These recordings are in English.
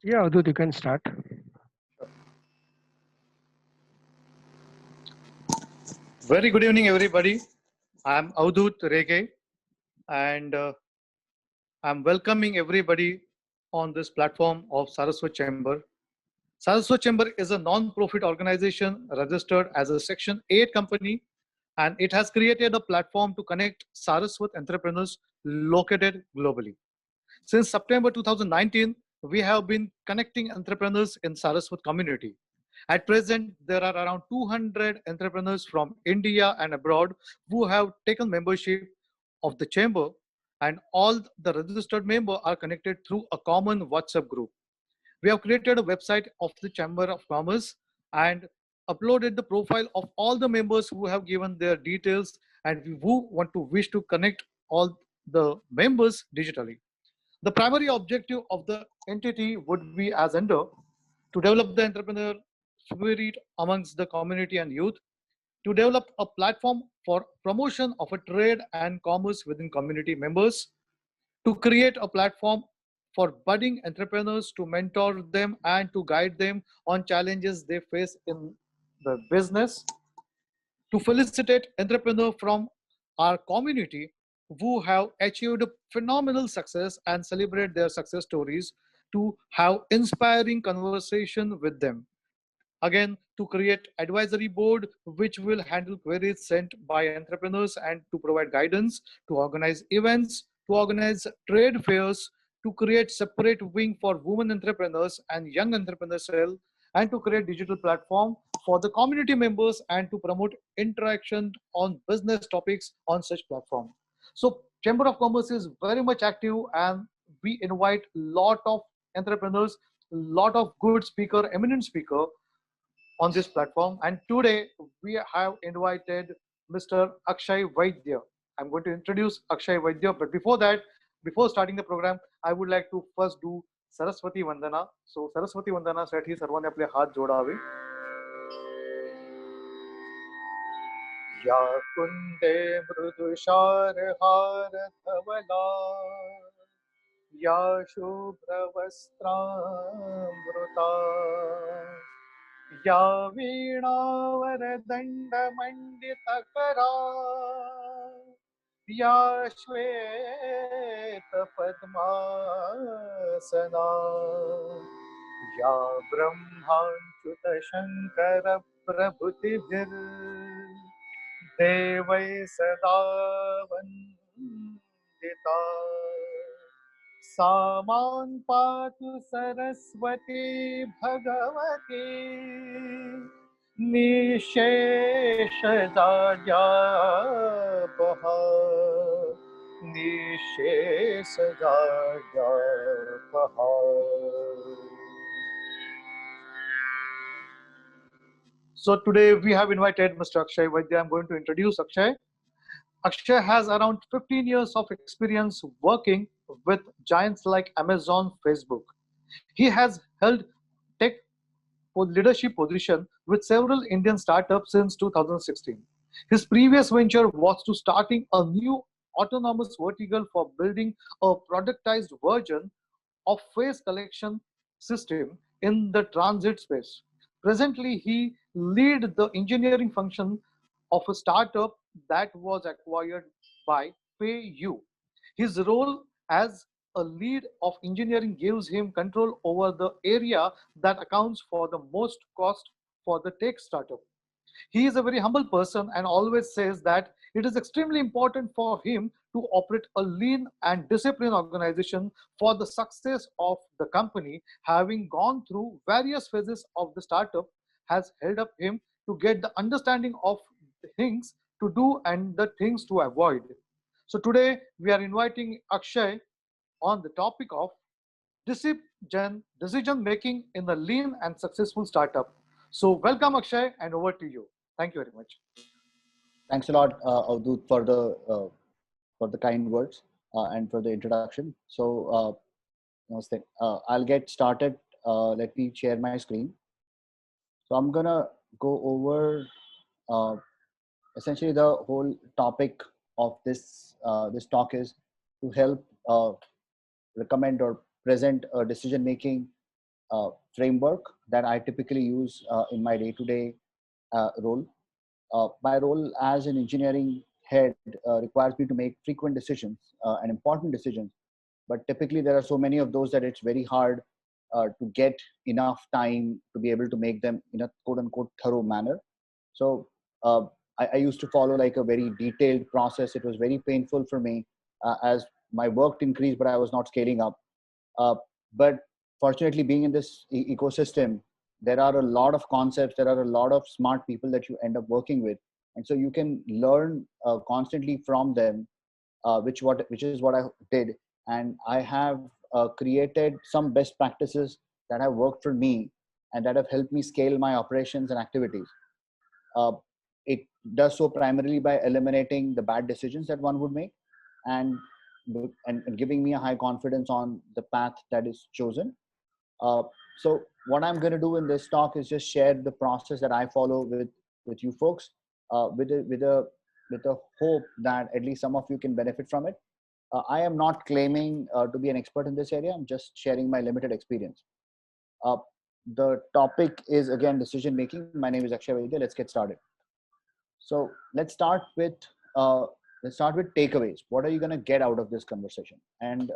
Yeah, Avdut, you can start. Very good evening, everybody. I'm Avdut Rege, and I'm welcoming everybody on this platform of Saraswat Chamber. Saraswat Chamber is a non-profit organization registered as a Section 8 company, and it has created a platform to connect Saraswat entrepreneurs located globally. Since September 2019, we have been connecting entrepreneurs in Saraswat community. At present, there are around 200 entrepreneurs from India and abroad who have taken membership of the chamber, and all the registered members are connected through a common WhatsApp group. We have created a website of the Chamber of Commerce and uploaded the profile of all the members who have given their details and who want to wish to connect all the members digitally. The primary objective of the entity would be as under to develop the entrepreneur spirit amongst the community and youth, to develop a platform for promotion of a trade and commerce within community members, to create a platform for budding entrepreneurs to mentor them and to guide them on challenges they face in the business, to felicitate entrepreneurs from our community who have achieved phenomenal success and celebrate their success stories, to have inspiring conversation with them. Again, to create advisory board which will handle queries sent by entrepreneurs and to provide guidance, to organize events, to organize trade fairs, to create separate wing for women entrepreneurs and young entrepreneurs, and to create digital platform for the community members and to promote interaction on business topics on such platform. So Chamber of Commerce is very much active, and we invite lot of entrepreneurs, lot of good speaker, eminent speaker on this platform. And today we have invited Mr. Akshay Vaidya. I'm going to introduce Akshay Vaidya, but before that, before starting the program, I would like to first do Saraswati Vandana. So Saraswati Vandana साठी सर्वांनी आपले हात जोडावे. या कुंदे मृदुषार हार धवला, या शुभ्रवस्त्रामृता, या वीणावरदण्डमण्डितकरा, या श्वेतपद्मासना, या ब्रह्माच्युतशङ्करप्रभृतिभिर्देवैः सदा वन्दिता, सा मां पातु Saraswati Bhagwati निःशेषजाड्यापहा, निःशेषजाड्यापहा. So today we have invited Mr. Akshay Vaidya. I'm going to introduce Akshay. Akshay has around 15 years of experience working with giants like Amazon, Facebook. He has held tech leadership position with several Indian startups since 2016. His previous venture was to starting a new autonomous vertical for building a productized version of face collection system in the transit space. Presently, he lead the engineering function of a startup that was acquired by PayU. His role as a lead of engineering gives him control over the area that accounts for the most cost for the tech startup. He is a very humble person and always says that it is extremely important for him to operate a lean and disciplined organization for the success of the company. Having gone through various phases of the startup has helped up him to get the understanding of the things to do and the things to avoid. So today we are inviting Akshay on the topic of decision making in a lean and successful startup. So welcome Akshay, and over to you. Thank you very much. Thanks a lot, Avdut, for the kind words and for the introduction. So, namaste. I'll get started. Let me share my screen. So I'm gonna go over uh, essentially the whole topic of this talk is to help recommend or present decision making framework that I typically use in my day-to-day role. My role as an engineering head requires me to make frequent decisions and important decisions. But typically, there are so many of those that it's very hard to get enough time to be able to make them in a quote unquote thorough manner. So uh, I used to follow like a very detailed process. It was very painful for me as my work increased, but I was not scaling up. Uh, but fortunately, being in this ecosystem, there are a lot of concepts, there are a lot of smart people that you end up working with. And so you can learn constantly from them, which is what I did. And I have created some best practices that have worked for me and that have helped me scale my operations and activities. Uh, it does so primarily by eliminating the bad decisions that one would make, and and giving me a high confidence on the path that is chosen. Uh, so what I'm going to do in this talk is just share the process that I follow with you folks, with a hope that at least some of you can benefit from it. I am not claiming to be an expert in this area. I'm just sharing my limited experience. Uh, the topic is again decision making. My name is Akshay Vaidya. Let's get started. So uh, let's start with takeaways. What are you going to get out of this conversation? And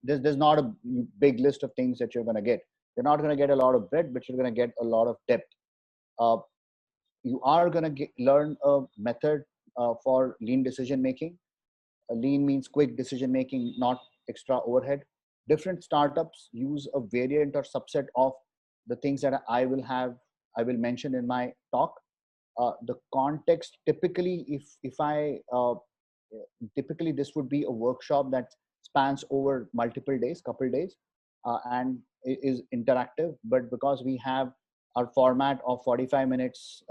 there's not a big list of things that you're going to get. You're not going to get a lot of breadth, but you're going to get a lot of depth. Uh, you are going to learn a method for lean decision making. Lean means quick decision making, not extra overhead. Different startups use a variant or subset of the things that I will mention in my talk. The context typically, if I typically this would be a workshop that spans over multiple days, couple days, and is interactive. But because we have our format of 45 minutes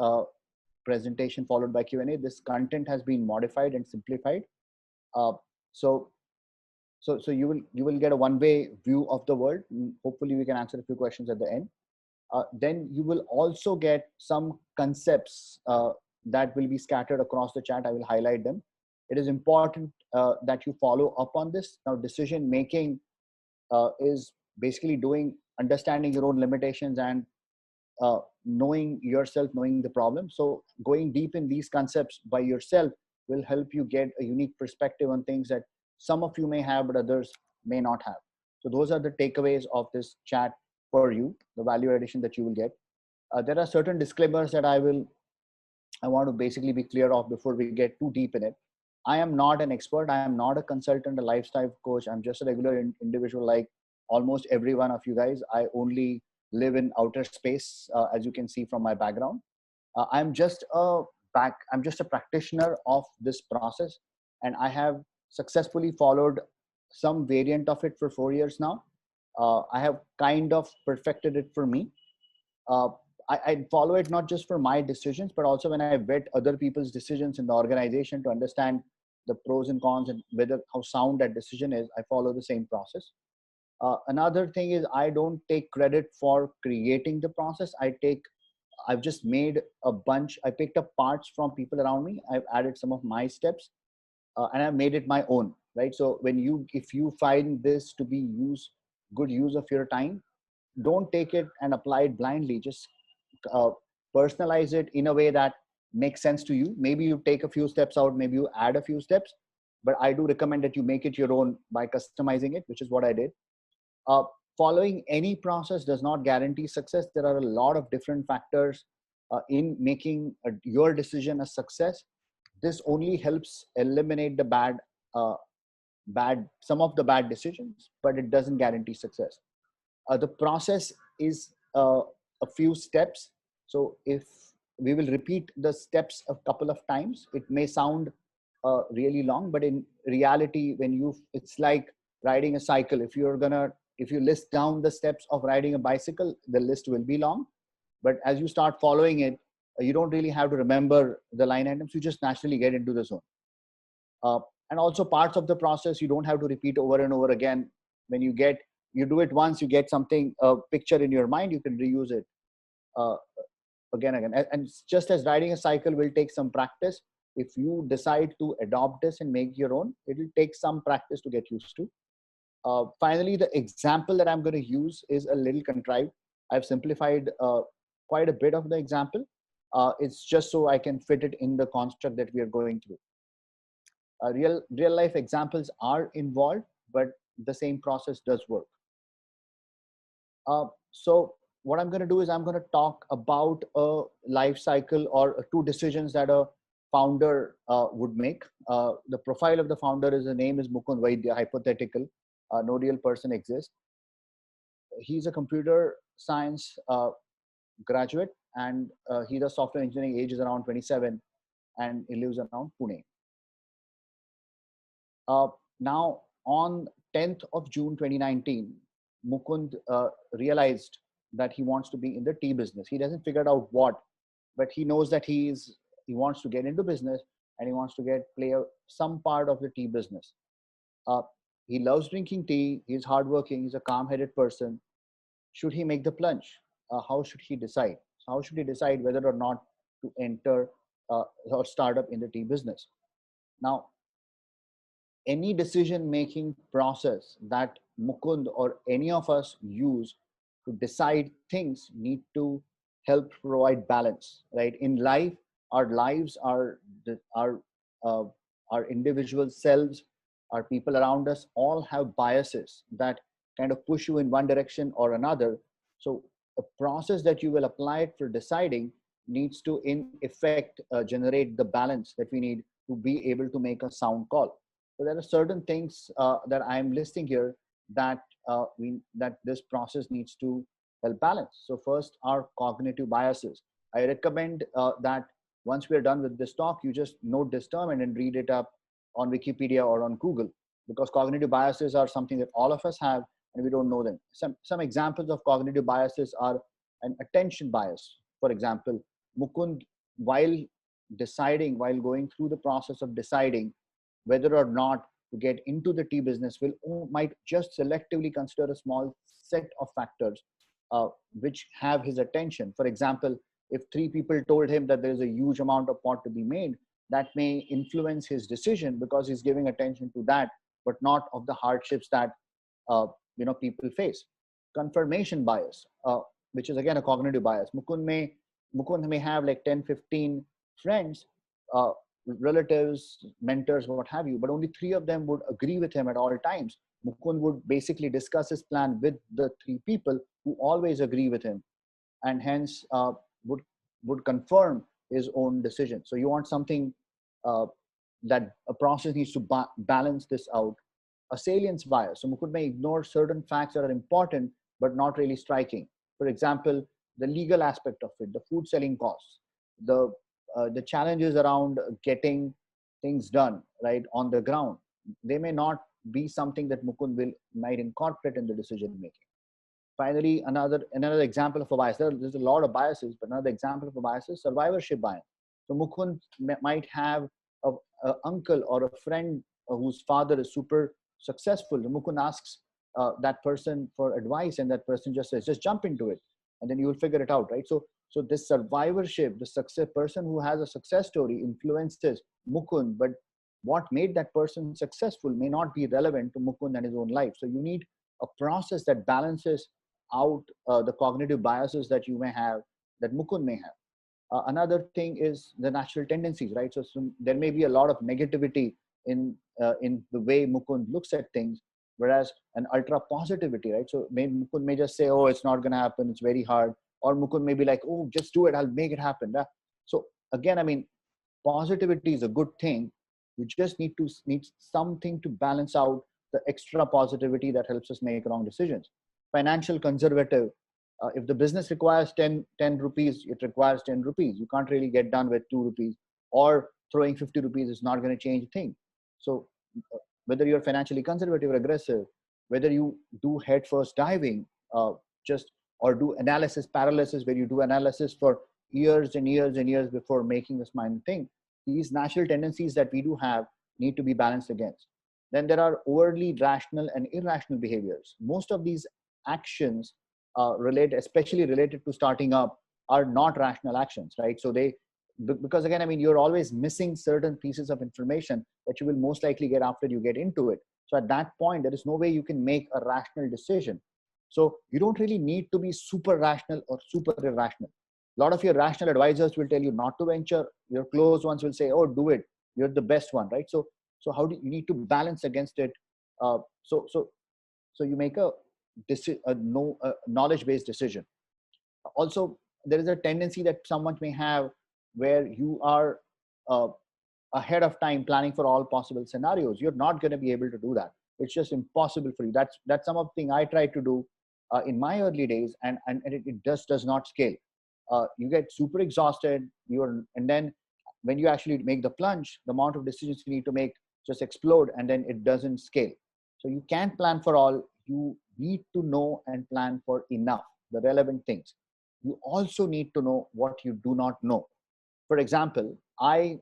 presentation followed by Q&A, this content has been modified and simplified. Uh, so so you will get a one-way view of the world. Hopefully, we can answer a few questions at the end. Then you will also get some concepts that will be scattered across the chat. I will highlight them. It is important that you follow up on this. Now, decision making is basically understanding your own limitations and knowing yourself, knowing the problem. So going deep in these concepts by yourself will help you get a unique perspective on things that some of you may have, but others may not have. So those are the takeaways of this chat for you, the value addition that you will get. There are certain disclaimers that I want to basically be clear of before we get too deep in it. I am not an expert. I am not a consultant, a lifestyle coach. I'm just a regular individual like almost every one of you guys. I only live in outer space, as you can see from my background. I'm just I'm just a practitioner of this process, and I have successfully followed some variant of it for 4 years now. I have kind of perfected it for me. uh, I follow it not just for my decisions, but also when I vet other people's decisions in the organization to understand the pros and cons and whether how sound that decision is. I follow the same process. Another thing is I don't take credit for creating the process. I've just made a bunch. I picked up parts from people around me. I've added some of my steps, and I've made it my own. Right. So if you find this to be good use of your time, don't take it and apply it blindly. Just uh, personalize it in a way that makes sense to you. Maybe you take a few steps out, maybe you add a few steps, but I do recommend that you make it your own by customizing it, which is what I did. uh, Following any process does not guarantee success. There are a lot of different factors in making your decision a success. This only helps eliminate the uh, some of the bad decisions, but it doesn't guarantee success. The process is a few steps. So if we will repeat the steps a couple of times, it may sound really long, but in reality, it's like riding a cycle. If you list down the steps of riding a bicycle, the list will be long. But as you start following it, you don't really have to remember the line items. You just naturally get into the zone. uh, and also parts of the process you don't have to repeat over and over again. When you do it once, you get something, a picture in your mind, you can reuse it uh, again. And it's just as riding a cycle will take some practice. If you decide to adopt this and make your own, it will take some practice to get used to. Finally, the example that I'm going to use is a little contrived. I've simplified quite a bit of the example. It's just so I can fit it in the construct that we are going through. Real life examples are involved, but the same process does work. So what I'm going to do is I'm going to talk about a life cycle or two decisions that a founder would make. The profile of the founder is, the name is Mukund Vaidya, hypothetical. No real person exists. He's a computer science graduate, and he does software engineering. Age is around 27, and he lives around Pune. Now, on 10th of June 2019, Mukund realized that he wants to be in the tea business. He doesn't figure out what, but he knows that he wants to get into business, and he wants to play some part of the tea business. Uh, he loves drinking tea. He's hardworking. He's a calm-headed person. Should he make the plunge? How should he decide? So how should he decide whether or not to enter or start up in the tea business? Now, any decision making process that Mukund or any of us use to decide things need to help provide balance, right? In life, our lives uh, our individual selves, our people around us all have biases that kind of push you in one direction or another. So a process that you will apply it for deciding needs to in effect generate the balance that we need to be able to make a sound call. So there are certain things that I'm listing here that that this process needs to help balance. So first are cognitive biases. I recommend that once we're done with this talk, you just note this term and then read it up on Wikipedia or on Google, because cognitive biases are something that all of us have and we don't know them. Some examples of cognitive biases are an attention bias. For example, Mukund, while while going through the process of deciding whether or not to get into the tea business, might just selectively consider a small set of factors which have his attention. For example, if three people told him that there is a huge amount of pot to be made, that may influence his decision because he's giving attention to that, but not of the hardships that uh, people face. Confirmation bias, which is again a cognitive bias. Mukund may have like 10, 15 friends, uh, relatives, mentors, what have you, but only three of them would agree with him at all times. Mukund would basically discuss his plan with the three people who always agree with him, and hence would confirm his own decision. So you want something uh, that a process needs to balance this out. A salience bias. So Mukund may ignore certain facts that are important but not really striking. For example, the legal aspect of it, the food selling costs, the challenges around getting things done right on the ground. They may not be something that Mukund might incorporate in the decision making. Finally, another example of a bias. There's a lot of biases, but another example of a bias is survivorship bias. So Mukund might have a uncle or a friend whose father is super successful. Mukund asks that person for advice, and that person just says, "Just jump into it, and then you will figure it out." Right? So this survivorship, the success person who has a success story influences Mukund, but what made that person successful may not be relevant to Mukund and his own life. So you need a process that balances out the cognitive biases that you may have, that Mukund may have. Another thing is the natural tendencies, right? So there may be a lot of negativity in the way Mukund looks at things, whereas an ultra positivity, right? So Mukund may just say, "Oh, it's not going to happen. It's very hard," or Mukund may be like, "Oh, just do it. I'll make it happen." So again, I mean, positivity is a good thing. You just need something to balance out the extra positivity that helps us make wrong decisions. Financial conservative. If the business requires 10 rupees, it requires 10 rupees. You can't really get done with 2 rupees, or throwing 50 rupees is not going to change a thing. So whether you're financially conservative or aggressive, whether you do head first diving, just or do analysis paralysis, where you do analysis for years and years and years before making this minor thing, these natural tendencies that we do have need to be balanced against. Then there are overly rational and irrational behaviors. Most of these actions especially related to starting up, are not rational actions, right? So because again, I mean, you're always missing certain pieces of information that you will most likely get after you get into it. So at that point, there is no way you can make a rational decision. So you don't really need to be super rational or super irrational. A lot of your rational advisors will tell you not to venture. Your close ones will say, oh, do it. You're the best one, right? So how do you need to balance against it? Uh, so so so you make a knowledge-based decision. Also, there is a tendency that someone may have where you are uh, ahead of time planning for all possible scenarios. You're not going to be able to do that. It's just impossible for you. That's some of the thing I tried to do in my early days, and it just does not scale. You get super exhausted. And then when you actually make the plunge, the amount of decisions you need to make just explode, and then it doesn't scale. So you can't plan for all. You need to know and plan for enough, the relevant things. You also need to know what you do not know. For example, I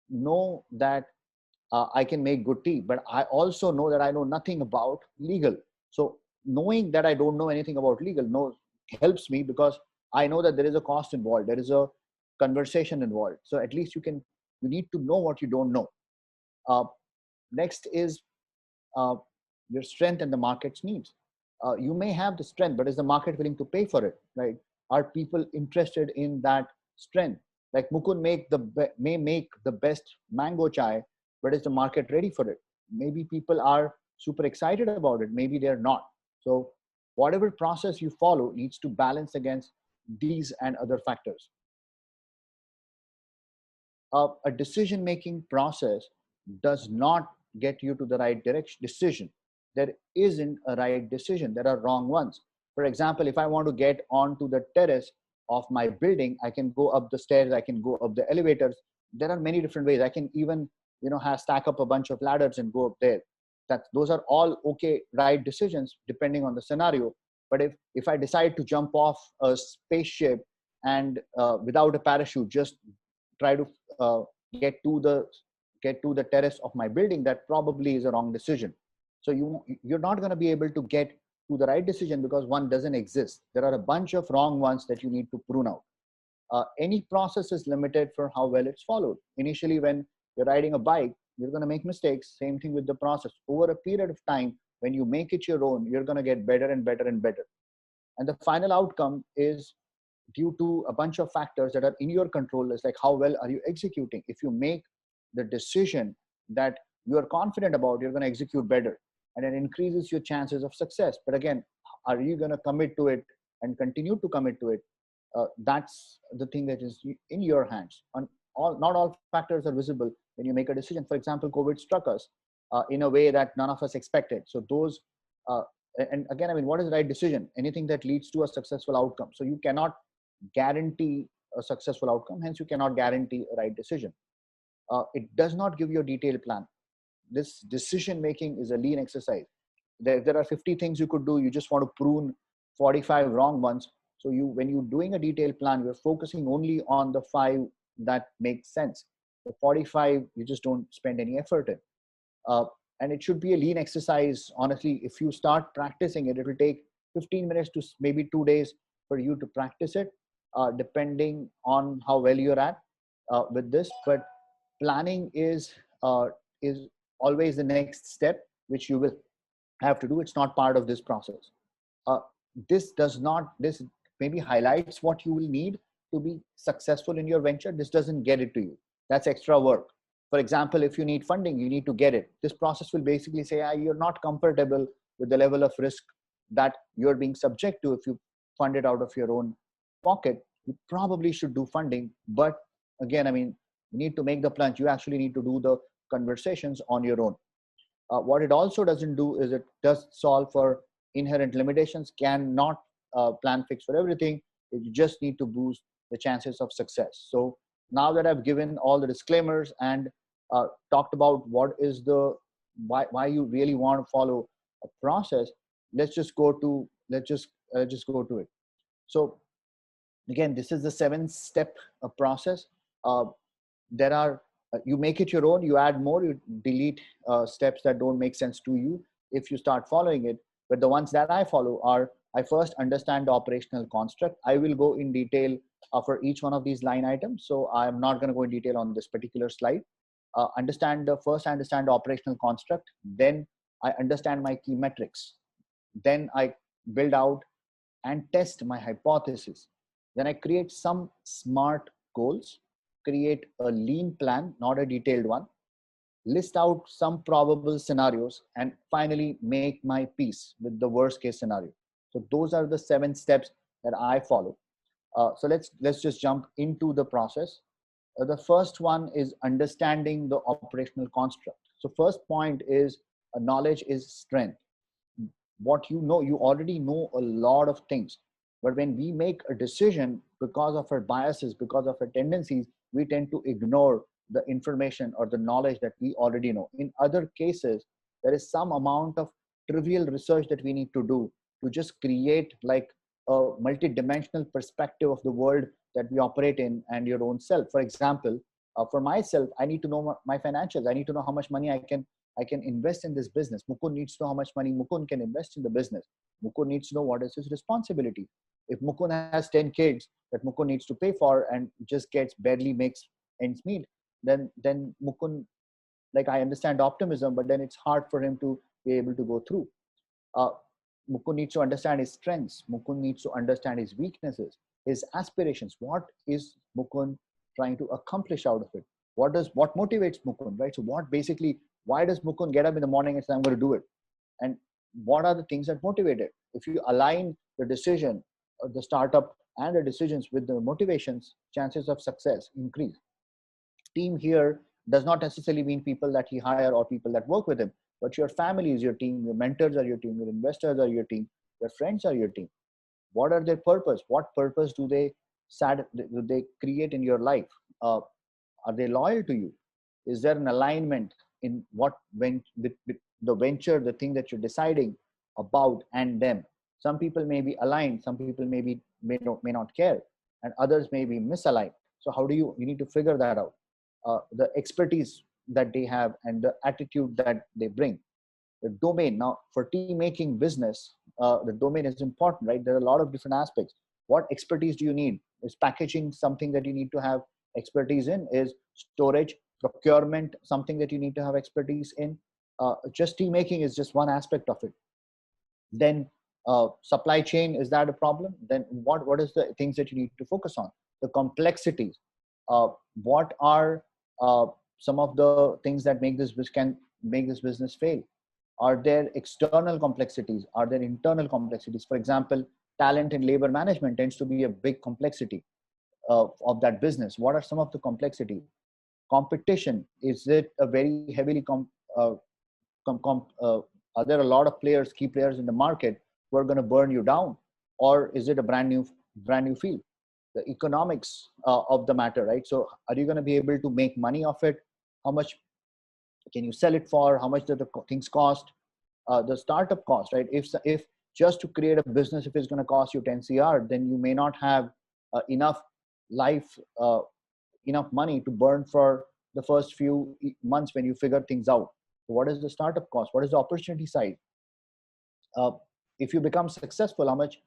know that I can make good tea, but I also know that I know nothing about legal. So knowing that I don't know anything about legal helps me, because I know that there is a cost involved, there is a conversation involved. So at least you need to know what you don't know. Uh, Next is uh, your strength and the market's needs. You may have the strength, but is the market willing to pay for it? Right? Are people interested in that strength? Like Mukund may make the best mango chai, but is the market ready for it? Maybe people are super excited about it. Maybe they're not. So whatever process you follow needs to balance against these and other factors. A decision making process does not get you to the right direction decision. There isn't a right decision, there are wrong ones. For example, if I want to get onto the terrace of my building, I can go up the stairs, I can go up the elevators. There are many different ways. I can even have stack up a bunch of ladders and go up there. Those are all okay, right decisions depending on the scenario. But if I decide to jump off a spaceship and without a parachute just try to uh, get to the terrace of my building, that probably is a wrong decision. So you're not going to be able to get to the right decision because one doesn't exist. There are a bunch of wrong ones that you need to prune out. Any process is limited for how well it's followed. Initially, when you're riding a bike, you're going to make mistakes. Same thing with the process. Over a period of time, when you make it your own, you're going to get better and better and better. And the final outcome is due to a bunch of factors that are in your control. Is like, how well are you executing? If you make the decision that you are confident about, you're going to execute better, and it increases your chances of success. But again, are you going to commit to it and continue to commit to it? That's the thing that is in your hands. Not all factors are visible when you make a decision. For example, COVID struck us in a way that none of us expected. So those uh, and again, I mean, what is the right decision? Anything that leads to a successful outcome. So you cannot guarantee a successful outcome, hence you cannot guarantee a right decision. It does not give you a detailed plan. This decision making is a lean exercise. There are 50 things you could do, you just want to prune 45 wrong ones. So when you're doing a detailed plan, you're focusing only on the 5 that make sense. The 45 you just don't spend any effort in. uh, and it should be a lean exercise. Honestly, if you start practicing it, it will take 15 minutes to maybe 2 days for you to practice it, depending on how well you're at with this. But planning is always the next step, which you will have to do. It's not part of this process. uh, this maybe highlights what you will need to be successful in your venture. This doesn't get it to you. That's extra work. For example, if you need funding, you need to get it. This process will basically say, you're not comfortable with the level of risk that you're being subject to. If you fund it out of your own pocket, you probably should do funding. But again, I mean, you need to make the plunge. You actually need to do the conversations on your own. What it also doesn't do is it does solve for inherent limitations. Cannot plan fix for everything. You just need to boost the chances of success. So now that I've given all the disclaimers and talked about what is the why you really want to follow a process, let's just go to it. So again, this is the 7-step process. Uh, there are You make it your own, you add more, you delete steps that don't make sense to you if you start following it. But the ones that I follow are, I first understand the operational construct. I will go in detail for each one of these line items, so I'm not going to go in detail on this particular slide. First I understand the operational construct, then I understand my key metrics, then I build out and test my hypothesis. Then I create some smart goals, create a lean plan, not a detailed one, list out some probable scenarios, and finally make my peace with the worst case scenario. So those are the 7 steps that I follow. So let's just jump into the process. The first one is understanding the operational construct. So first point is knowledge is strength. What you know, you already know a lot of things, but when we make a decision, because of our biases, because of our tendencies, we tend to ignore the information or the knowledge that we already know. In other cases, there is some amount of trivial research that we need to do to just create like a multi-dimensional perspective of the world that we operate in and your own self. For example, for myself, I need to know my financials. I need to know how much money I can invest in this business. Mukund needs to know how much money Mukund can invest in the business. Mukund needs to know what is his responsibility. If Mukund has 10 kids that Mukund needs to pay for and just gets barely makes ends meet, then Mukund, like, I understand optimism, but then it's hard for him to be able to go through. Uh, Mukund needs to understand his strengths. Mukund needs to understand his weaknesses, his aspirations. What is Mukund trying to accomplish out of it? What motivates Mukund, right? So what basically, why does Mukund get up in the morning and say, I'm going to do it? And what are the things that motivate it? If you align the decision, the startup and the decisions with the motivations, chances of success increase. Team here does not necessarily mean people that he hire or people that work with him, but your family is your team, your mentors are your team, your investors are your team, your friends are your team. What are their purpose? What purpose do they create in your life? Are they loyal to you? Is there an alignment in with the venture, the thing that you're deciding about, and them? Some people may be aligned, some people may not care, and others may be misaligned. So how do you need to figure that out? The expertise that they have and the attitude that they bring, the domain. Now for team making business, the domain is important, right? There are a lot of different aspects. What expertise do you need? Is packaging something that you need to have expertise in? Is storage, procurement something that you need to have expertise in? Just team making is just one aspect of it. Then supply chain, is that a problem? Then what is the things that you need to focus on? The complexities. What are some of the things that can make this business fail? Are there external complexities? Are there internal complexities? For example, talent and labor management tends to be a big complexity of that business. What are some of the complexities? Competition, is it a very heavily are there a lot of key players in the market who are going to burn you down, or is it a brand new field? The economics of the matter, right? So are you going to be able to make money off it? How much can you sell it for? How much do the things cost? The startup cost, right? If just to create a business, if it's going to cost you 10 cr, then you may not have enough life enough money to burn for the first few months when you figure things out. So what is the startup cost? What is the opportunity side? uh, if you become successful, how much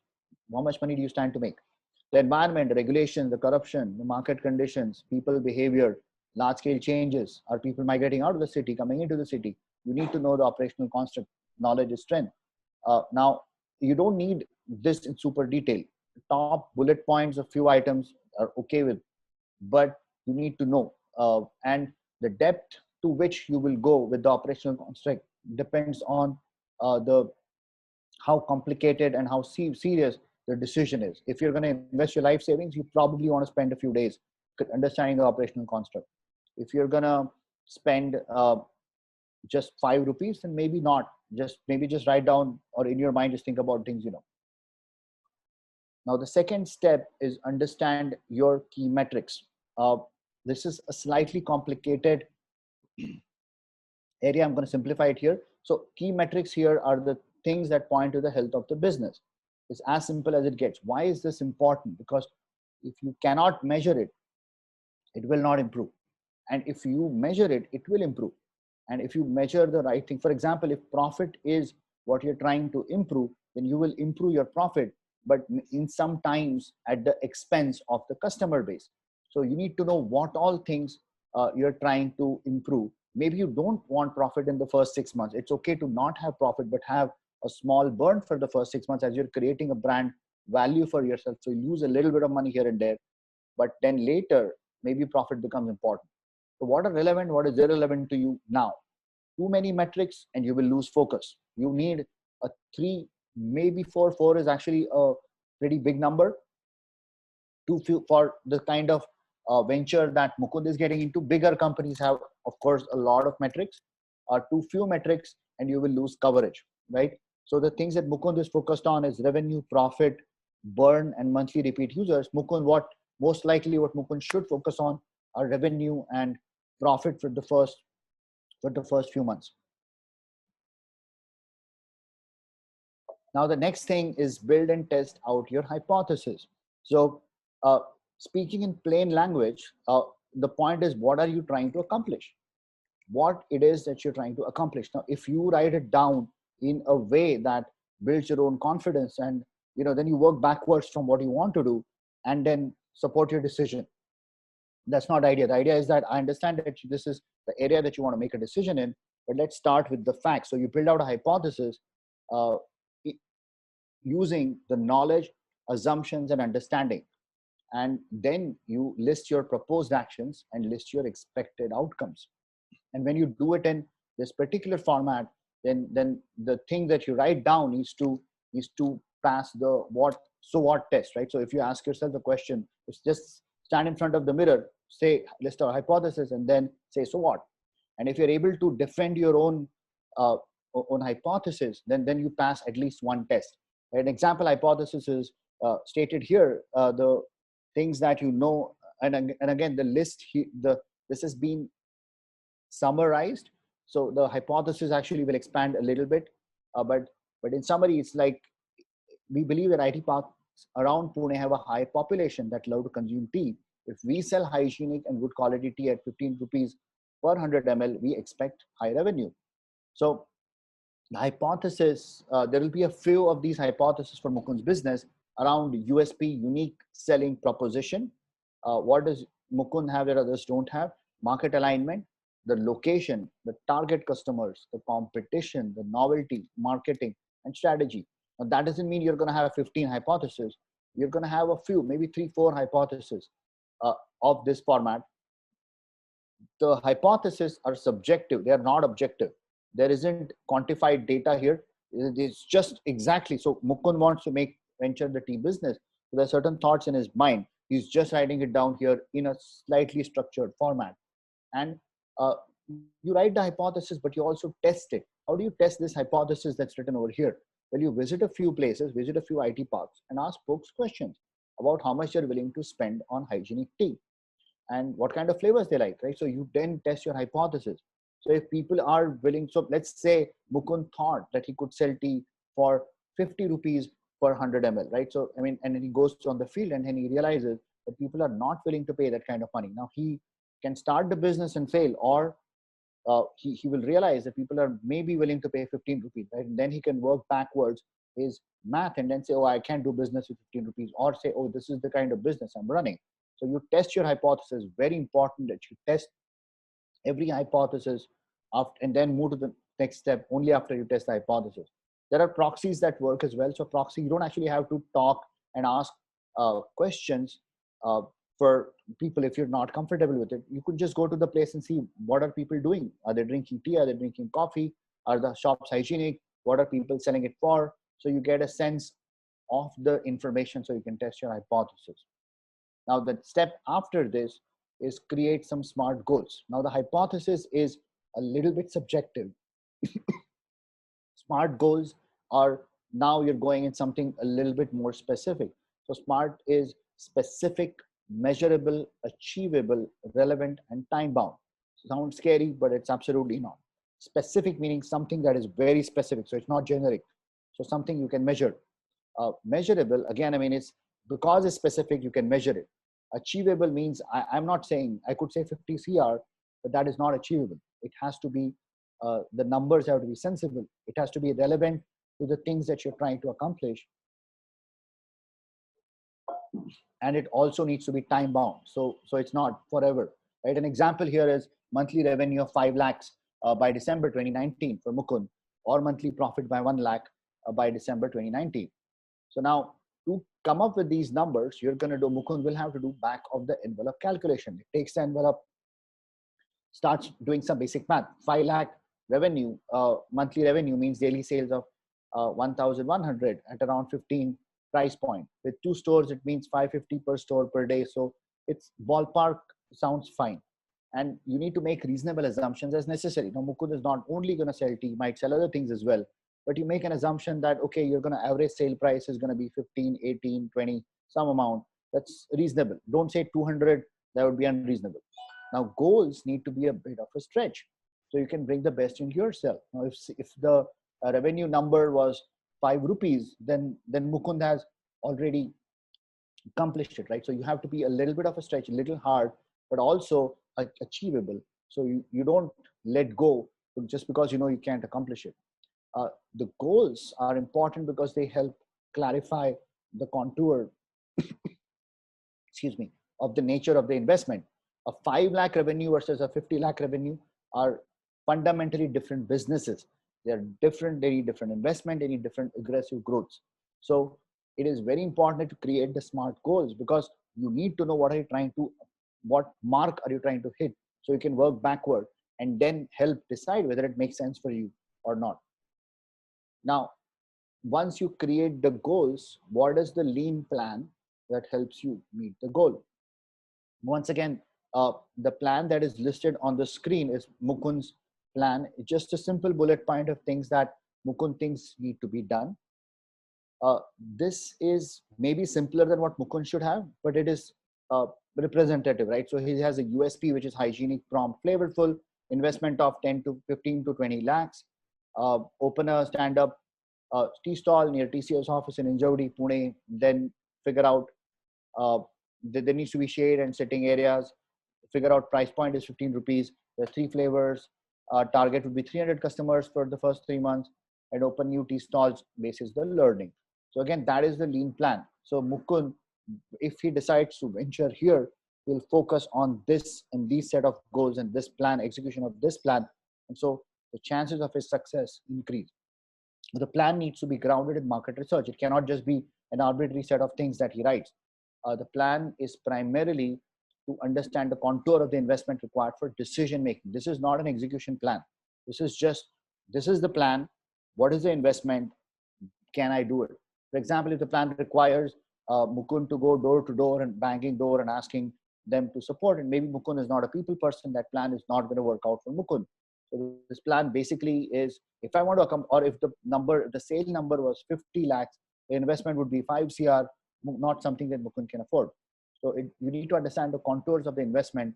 money do you stand to make? The environment, the regulation, the corruption, the market conditions, people behavior, large scale changes. Are people migrating out of the city, coming into the city? You need to know the operational construct. Knowledge is strength. Now, you don't need this in super detail. Top bullet points, a few items are okay with, but you need to know. And the depth to which you will go with the operational construct depends on the how complicated and how serious the decision is. If you're going to invest your life savings, you probably want to spend a few days understanding the operational construct. If you're going to spend just 5 rupees, then maybe not. Maybe just write down, or in your mind, just think about things you know. Now, the second step is understand your key metrics. This is a slightly complicated area. I'm going to simplify it here. So key metrics here are the things that point to the health of the business. It's as simple as it gets. Why is this important? Because if you cannot measure it, it will not improve. And if you measure it, it will improve. And if you measure the right thing, for example, if profit is what you're trying to improve, then you will improve your profit, but in some times at the expense of the customer base. So you need to know what all things you're trying to improve. Maybe you don't want profit in the first 6 months. It's okay to not have profit, but have a small burn for the first 6 months as you're creating a brand value for yourself. So you lose a little bit of money here and there, but then later, maybe profit becomes important. So what are relevant, what is irrelevant to you now? Too many metrics and you will lose focus. You need a 3, maybe 4. 4 is actually a pretty big number. Too few for the kind of venture that Mukund is getting into. Bigger companies have, of course, a lot of metrics. Too few metrics and you will lose coverage, right? So the things that Mukund is focused on is revenue, profit, burn, and monthly repeat users. Mukund, what Mukund should focus on are revenue and profit for the first few months. Now the next thing is build and test out your hypothesis. So speaking in plain language, the point is, what are you trying to accomplish? What it is that you're trying to accomplish. Now, if you write it down in a way that builds your own confidence, and then you work backwards from what you want to do and then support your decision. That's not the idea. The idea is that I understand that this is the area that you want to make a decision in, but let's start with the facts. So you build out a hypothesis using the knowledge, assumptions, and understanding. And then you list your proposed actions and list your expected outcomes. And when you do it in this particular format, then the thing that you write down needs to pass the what test, right? So if you ask yourself the question, it's just stand in front of the mirror, say, list a hypothesis, and then say, so what? And if you're able to defend your own hypothesis, then you pass at least one test. An example hypothesis is stated here. The things that and again, the list this has been summarized. So the hypothesis actually will expand a little bit, but in summary, it's like, we believe that IT parks around Pune have a high population that love to consume tea. If we sell hygienic and good quality tea at 15 rupees per 100 ml, we expect high revenue. So the hypothesis, there will be a few of these hypotheses for Mukund's business around USP, unique selling proposition. What does Mukund have that others don't have? Market alignment, the location, the target customers, the competition, the novelty, marketing, and strategy. Now, that doesn't mean you're going to have 15 hypotheses. You're going to have a few, maybe 3-4 hypotheses of this format. The hypotheses are subjective. They are not objective. There isn't quantified data here. It's just exactly. So Mukund wants to venture the tea business. So there are certain thoughts in his mind. He's just writing it down here in a slightly structured format. And you write the hypothesis, but you also test it. How do you test this hypothesis that's written over here? Well, you visit a few places, visit a few IT parks, and ask folks questions about how much they're willing to spend on hygienic tea and what kind of flavors they like, right? So you then test your hypothesis. So if people are willing, so let's say Mukund thought that he could sell tea for 50 rupees per 100 ml, right? So, and then he goes on the field and then he realizes that people are not willing to pay that kind of money. Now he can start the business and fail, or he will realize that people are maybe willing to pay 15 rupees, right? And then he can work backwards his math and then say, oh, I can't do business with 15 rupees, or say, oh, this is the kind of business I'm running. So you test your hypothesis. Very important that you test every hypothesis and then move to the next step only after you test the hypothesis. There are proxies that work as well. So proxy, you don't actually have to talk and ask questions for people if you're not comfortable with it. You could just go to the place and see what are people doing. Are they drinking tea? Are they drinking coffee? Are the shops hygienic? What are people selling it for? So you get a sense of the information so you can test your hypothesis. Now the step after this is create some SMART goals. Now the hypothesis is a little bit subjective. SMART goals are, now you're going in something a little bit more specific. So SMART is specific, measurable, achievable, relevant, and time bound. Sounds scary, but it's absolutely not. Specific meaning something that is very specific. So it's not generic. So something you can measure. Measurable, again, it's because it's specific, you can measure it. Achievable means I'm not saying, I could say 50 CR, but that is not achievable. It has to be, the numbers have to be sensible. It has to be relevant to the things that you're trying to accomplish. And it also needs to be time bound. So it's not forever, right? An example here is monthly revenue of 5 lakhs by December 2019 for Mukund, or monthly profit by 1 lakh by December 2019. So now to come up with these numbers, you're going to do, Mukund will have to do back of the envelope calculation. It takes the envelope, starts doing some basic math. 5 lakh revenue, monthly revenue means daily sales of 1,100 at around 15 price point. With 2 stores, it means 550 per store per day. So it's ballpark sounds fine. And you need to make reasonable assumptions as necessary. Now, Mukund is not only going to sell tea, might sell other things as well. But you make an assumption that, okay, you're going to average sale price is going to be 15, 18, 20, some amount. That's reasonable. Don't say 200, that would be unreasonable. Now, goals need to be a bit of a stretch. So you can bring the best into yourself. Now, if the revenue number was 5 rupees, then Mukund has already accomplished it, right? So you have to be a little bit of a stretch, a little hard, but also achievable. So you don't let go just because you know you can't accomplish it. The goals are important because they help clarify the contour, excuse me, of the nature of the investment. A 5 lakh revenue versus a 50 lakh revenue are fundamentally different businesses. They're different, they need different investment, they need different aggressive growths. So it is very important to create the smart goals because you need to know what mark are you trying to hit, so you can work backward and then help decide whether it makes sense for you or not. Now, once you create the goals, what is the lean plan that helps you meet the goal? Once again, the plan that is listed on the screen is Mukund's plan. It's just a simple bullet point of things that Mukund thinks need to be done. This is maybe simpler than what Mukund should have, but it is representative, right? So he has a USP, which is hygienic, prompt, flavorful, investment of 10 to 15 to 20 lakhs, open a stand-up tea stall near TCS office in Injodi, Pune, then figure out there needs to be shade and sitting areas, figure out price point is 15 rupees, there's 3 flavors, target would be 300 customers for the first 3 months, and open new tea stalls basis the learning. So again, that is the lean plan. So Mukund, if he decides to venture here, will focus on this and these set of goals and this plan, execution of this plan. And so the chances of his success increase. The plan needs to be grounded in market research. It cannot just be an arbitrary set of things that he writes. The plan is primarily to understand the contour of the investment required for decision making. This is not an execution plan. This is the plan. What is the investment? Can I do it? For example, if the plan requires Mukund to go door to door and banging door and asking them to support, and maybe Mukund is not a people person, that plan is not going to work out for Mukund. So this plan basically is, if I want to come, or if the sale number was 50 lakhs, the investment would be 5 CR, not something that Mukund can afford. So you need to understand the contours of the investment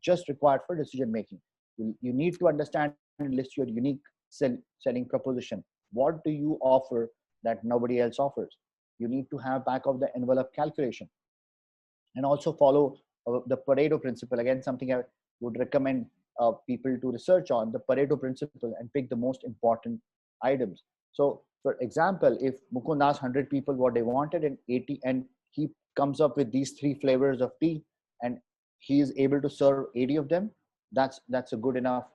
just required for decision making. You need to understand and list your unique selling proposition. What do you offer that nobody else offers? You need to have back of the envelope calculation, and also follow the Pareto principle. Again, something I would recommend people to research on, the Pareto principle, and pick the most important items. So for example, if Mukund asked 100 people what they wanted and he comes up with these 3 flavors of tea and he is able to serve 80 of them, that's a good enough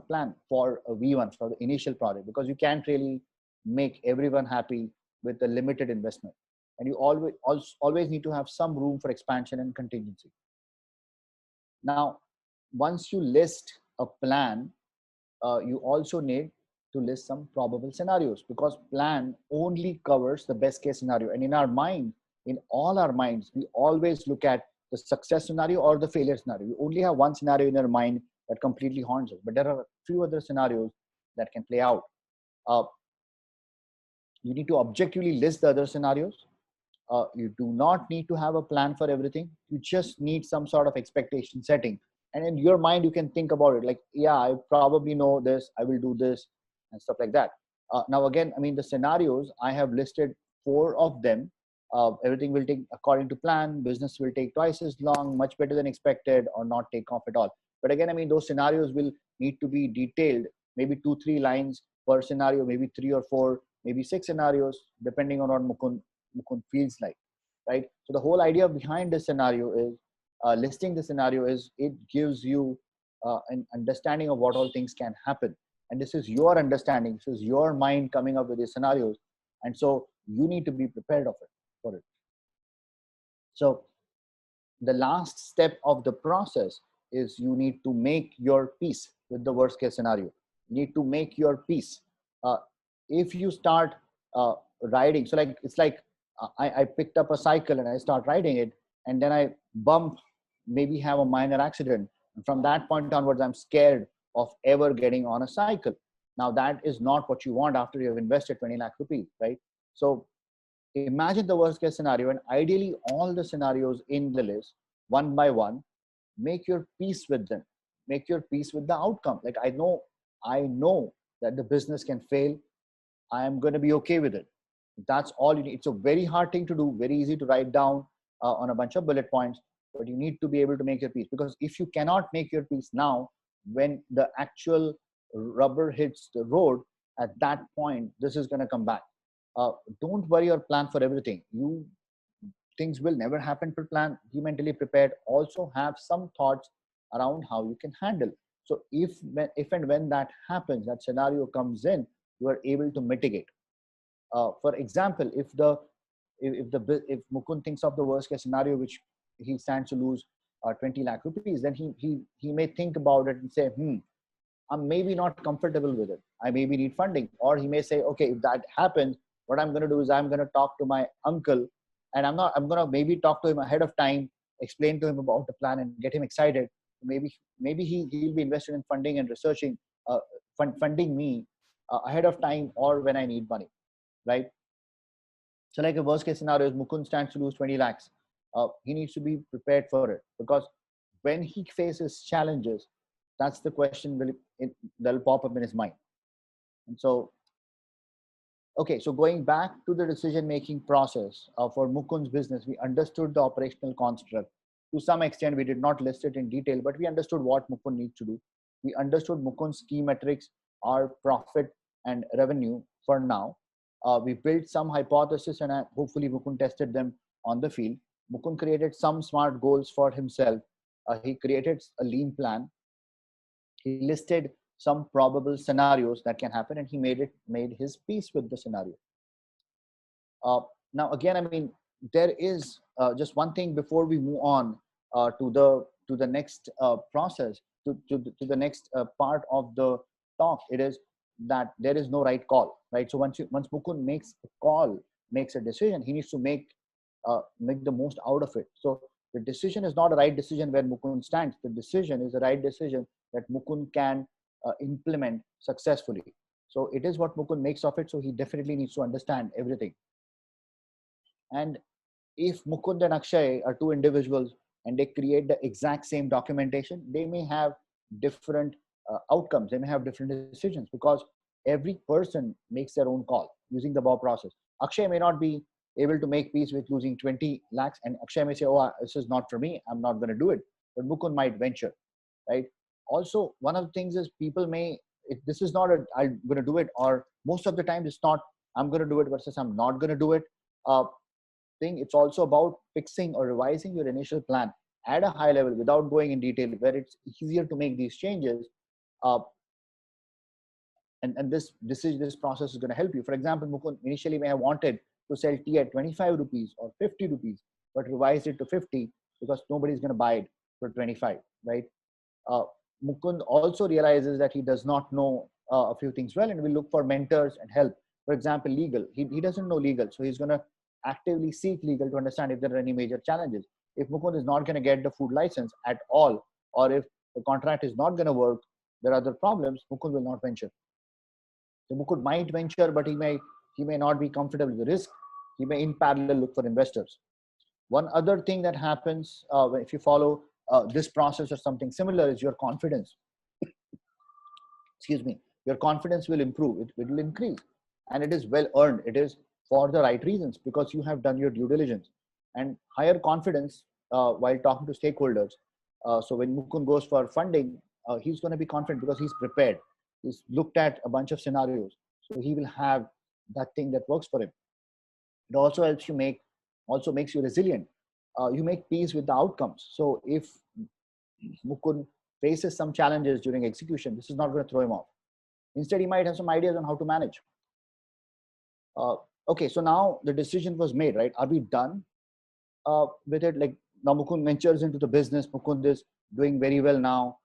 plan for a V1, for the initial project, because you can't really make everyone happy with a limited investment, and you always need to have some room for expansion and contingency. Now, once you list a plan, you also need to list some probable scenarios, because plan only covers the best case scenario. And in all our minds, we always look at the success scenario or the failure scenario. We only have one scenario in our mind that completely haunts us, but there are a few other scenarios that can play out. You need to objectively list the other scenarios. You do not need to have a plan for everything. You just need some sort of expectation setting. And in your mind, you can think about it like, yeah, I probably know this, I will do this, and stuff like that. Now, again, I mean, the scenarios, I have listed 4 of them. Everything will take according to plan. Business will take twice as long, much better than expected, or not take off at all. But again, I mean, those scenarios will need to be detailed, maybe 2-3 lines per scenario, maybe 3 or 4, maybe 6 scenarios, depending on what Mukund feels like, right? So the whole idea behind this scenario is, listing the scenario is, it gives you an understanding of what all things can happen. and this is your understanding, this is your mind coming up with these scenarios, and so you need to be prepared of it for it. So the last step of the process is you need to make your peace with the worst case scenario. You need to make your peace. uh, if you start riding, so like it's like I picked up a cycle and I start riding it, and then I bump, maybe have a minor accident, and from that point onwards I'm scared of ever getting on a cycle. Now that is not what you want after you have invested 20 lakh rupees, right? So imagine the worst case scenario, and ideally all the scenarios in the list, one by one. Make your peace with them. Make your peace with the outcome. Like I know that the business can fail. I am going to be okay with it. That's all you need. It's a very hard thing to do, very easy to write down on a bunch of bullet points, but you need to be able to make your peace, because if you cannot make your peace now, when the actual rubber hits the road, at that point this is going to come back. uh, don't worry or plan for everything. You Things will never happen per plan. Be mentally prepared. Also have some thoughts around how you can handle. So if and when that happens, that scenario comes in, you are able to mitigate. For example, if Mukund thinks of the worst case scenario, which he stands to lose 20 lakh rupees, then he may think about it and say, I'm maybe not comfortable with it. I maybe need funding. Or he may say, okay, if that happens, what I'm going to do is I'm going to talk to my uncle, and I'm going to maybe talk to him ahead of time, explain to him about the plan and get him excited. Maybe he'll be invested in funding and researching, funding me ahead of time or when I need money, right? So like a worst case scenario is Mukund stands to lose 20 lakhs. He needs to be prepared for it, because when he faces challenges, that's the question that'll pop up in his mind. And so, okay, so going back to the decision making process for Mukund's business, we understood the operational construct. To some extent, we did not list it in detail, but we understood what Mukund needs to do. We understood Mukund's key metrics are profit and revenue for now. We built some hypotheses, and hopefully Mukund tested them on the field. Mukund created some smart goals for himself. He created a lean plan. He listed some probable scenarios that can happen, and he made his peace with the scenario. Uh, Now, again, I mean, there is just one thing before we move on to the next process, to the next part of the talk. It is that there is no right call, right? So once Mukund makes a call, makes a decision, he needs to make the most out of it. So the decision is not a right decision where Mukund stands. The decision is the right decision that Mukund can implement successfully. So it is what Mukund makes of it. So he definitely needs to understand everything. And if Mukund and Akshay are two individuals and they create the exact same documentation, they may have different outcomes. They may have different decisions, because every person makes their own call using the BOW process. Akshay may not be able to make peace with losing 20 lakhs, and Akshay may say, oh, this is not for me, I'm not going to do it. But Mukund might venture, right? Also, one of the things is people may, if this is not I'm going to do it, or most of the time it's not I'm going to do it versus I'm not going to do it thing. It's also about fixing or revising your initial plan at a high level without going in detail, where it's easier to make these changes. Uh, and this process is going to help you. For example, Mukund initially may have wanted to sell tea at 25 rupees or 50 rupees, but revised it to 50 because nobody's going to buy it for 25, right? Uh, Mukund also realizes that he does not know a few things well, and will look for mentors and help. For example, legal. He doesn't know legal, so he's going to actively seek legal to understand if there are any major challenges. If Mukund is not going to get the food license at all, or if the contract is not going to work, there are other problems, Mukund will not venture. So Mukund might venture, but he may not be comfortable with the risk. He may in parallel look for investors. One other thing that happens if you follow this process or something similar is your confidence. Excuse me. Your confidence will improve. It will increase, and it is well earned. It is for the right reasons, because you have done your due diligence. And higher confidence while talking to stakeholders. So when Mukund goes for funding, he's going to be confident because he's prepared. He's looked at a bunch of scenarios, so he will have that thing that works for him. It also helps you also makes you resilient. You make peace with the outcomes. So if Mukund faces some challenges during execution, this is not going to throw him off. Instead, he might have some ideas on how to manage. Okay, so now the decision was made, right? Are we done with it? Like now Mukund ventures into the business. Mukund is doing very well now.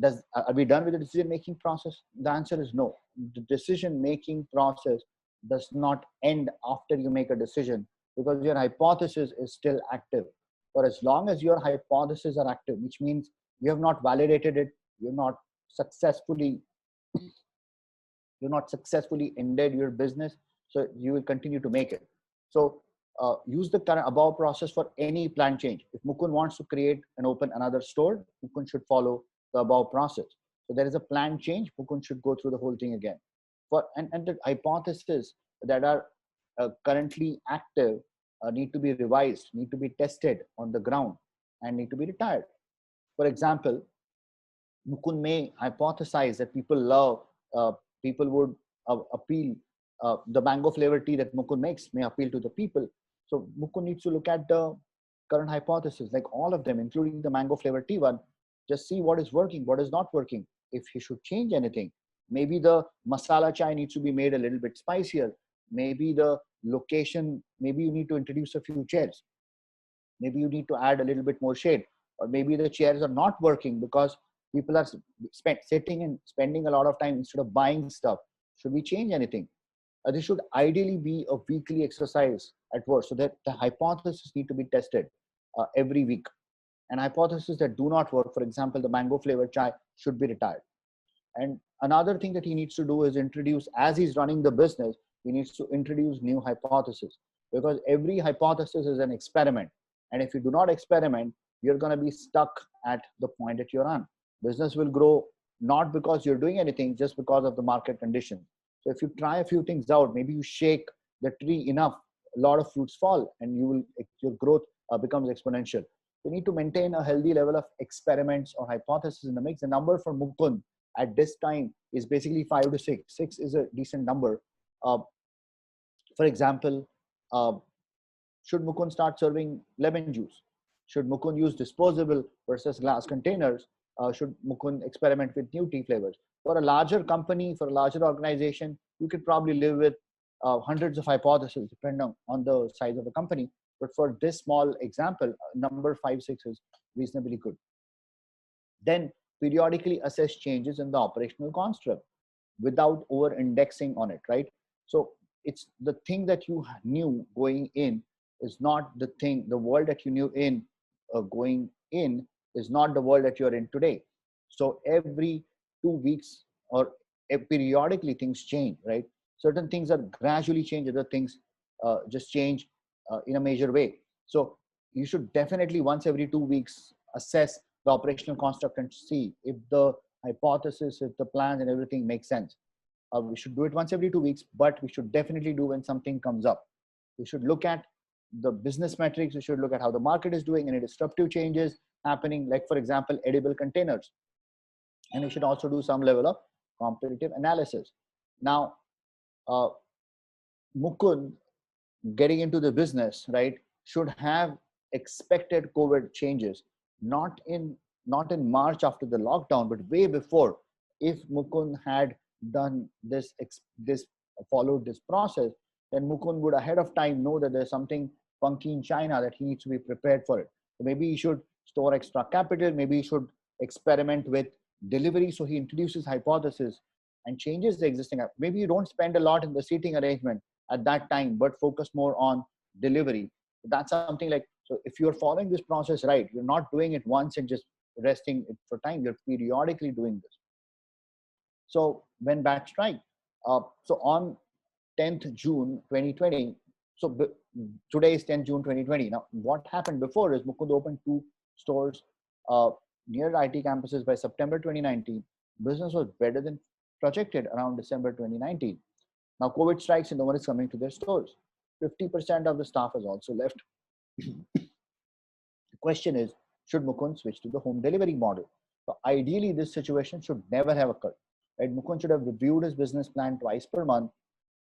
Are we done with the decision making process? The answer is no. The decision making process does not end after you make a decision, because your hypothesis is still active. For as long as your hypotheses are active, which means you have not validated it, you're not successfully ended your business, so you will continue to make it. So use the current above process for any plan change. If Mukund wants to create and open another store, Mukund should follow the above process. So there is a plan change, Mukund should go through the whole thing again. And the hypotheses that are currently active need to be revised, need to be tested on the ground, and need to be retired. For example, Mukund may hypothesize that people would appeal, the mango flavor tea that Mukund makes may appeal to the people. So Mukund needs to look at the current hypothesis, like all of them, including the mango flavor tea one, just see what is working, what is not working, if he should change anything. Maybe the masala chai needs to be made a little bit spicier. Maybe the location, maybe you need to introduce a few chairs. Maybe you need to add a little bit more shade, or maybe the chairs are not working because people are sitting and spending a lot of time instead of buying stuff. Should we change anything? This should ideally be a weekly exercise at work, so that the hypotheses need to be tested every week. And hypotheses that do not work, for example, the mango flavored chai, should be retired. And another thing that he needs to do is introduce, as he's running the business, he needs to introduce new hypotheses, because every hypothesis is an experiment. And if you do not experiment, you're going to be stuck at the point that you're on. Business will grow not because you're doing anything, just because of the market condition. So if you try a few things out, maybe you shake the tree enough, a lot of fruits fall, and your growth becomes exponential. You need to maintain a healthy level of experiments or hypothesis in the mix. The number for Mukund at this time is basically 5 to 6. 6 is a decent number. For example, should Mukund start serving lemon juice? Should Mukund use disposable versus glass containers? Should Mukund experiment with new tea flavors? For a larger company, for a larger organization, you could probably live with hundreds of hypotheses depending on the size of the company. But for this small example, number 5, 6 is reasonably good. Then periodically assess changes in the operational construct without over indexing on it, right? So it's the thing that you knew going in is not the world that you knew in going in is not the world that you're in today. So every 2 weeks or periodically things change, right? Certain things are gradually change, other things just change in a major way. So you should definitely once every 2 weeks assess the operational construct and see if the hypothesis, if the plans and everything makes sense. We should do it once every 2 weeks, but we should definitely do when something comes up. We should look at the business metrics. We should look at how the market is doing, any disruptive changes happening, like for example, edible containers. And we should also do some level of competitive analysis. Now, Mukund getting into the business, right, should have expected COVID changes, not in March after the lockdown, but way before. If Mukund had done this followed this process, then Mukund would ahead of time know that there's something funky in China that he needs to be prepared for it. So maybe he should store extra capital, maybe he should experiment with delivery. So he introduces hypothesis and changes the existing. Maybe you don't spend a lot in the seating arrangement at that time, but focus more on delivery. That's something like, so if you're following this process right, you're not doing it once and just resting it for time, you're periodically doing this. So when bat strike, so on 10th June 2020, so today is 10th June 2020. Now, what happened before is Mukund opened 2 stores near IT campuses by September 2019. Business was better than projected around December 2019. Now, COVID strikes and no one is coming to their stores. 50% of the staff has also left. The question is, should Mukund switch to the home delivery model? So ideally, this situation should never have occurred. Right? Mukund should have reviewed his business plan twice per month,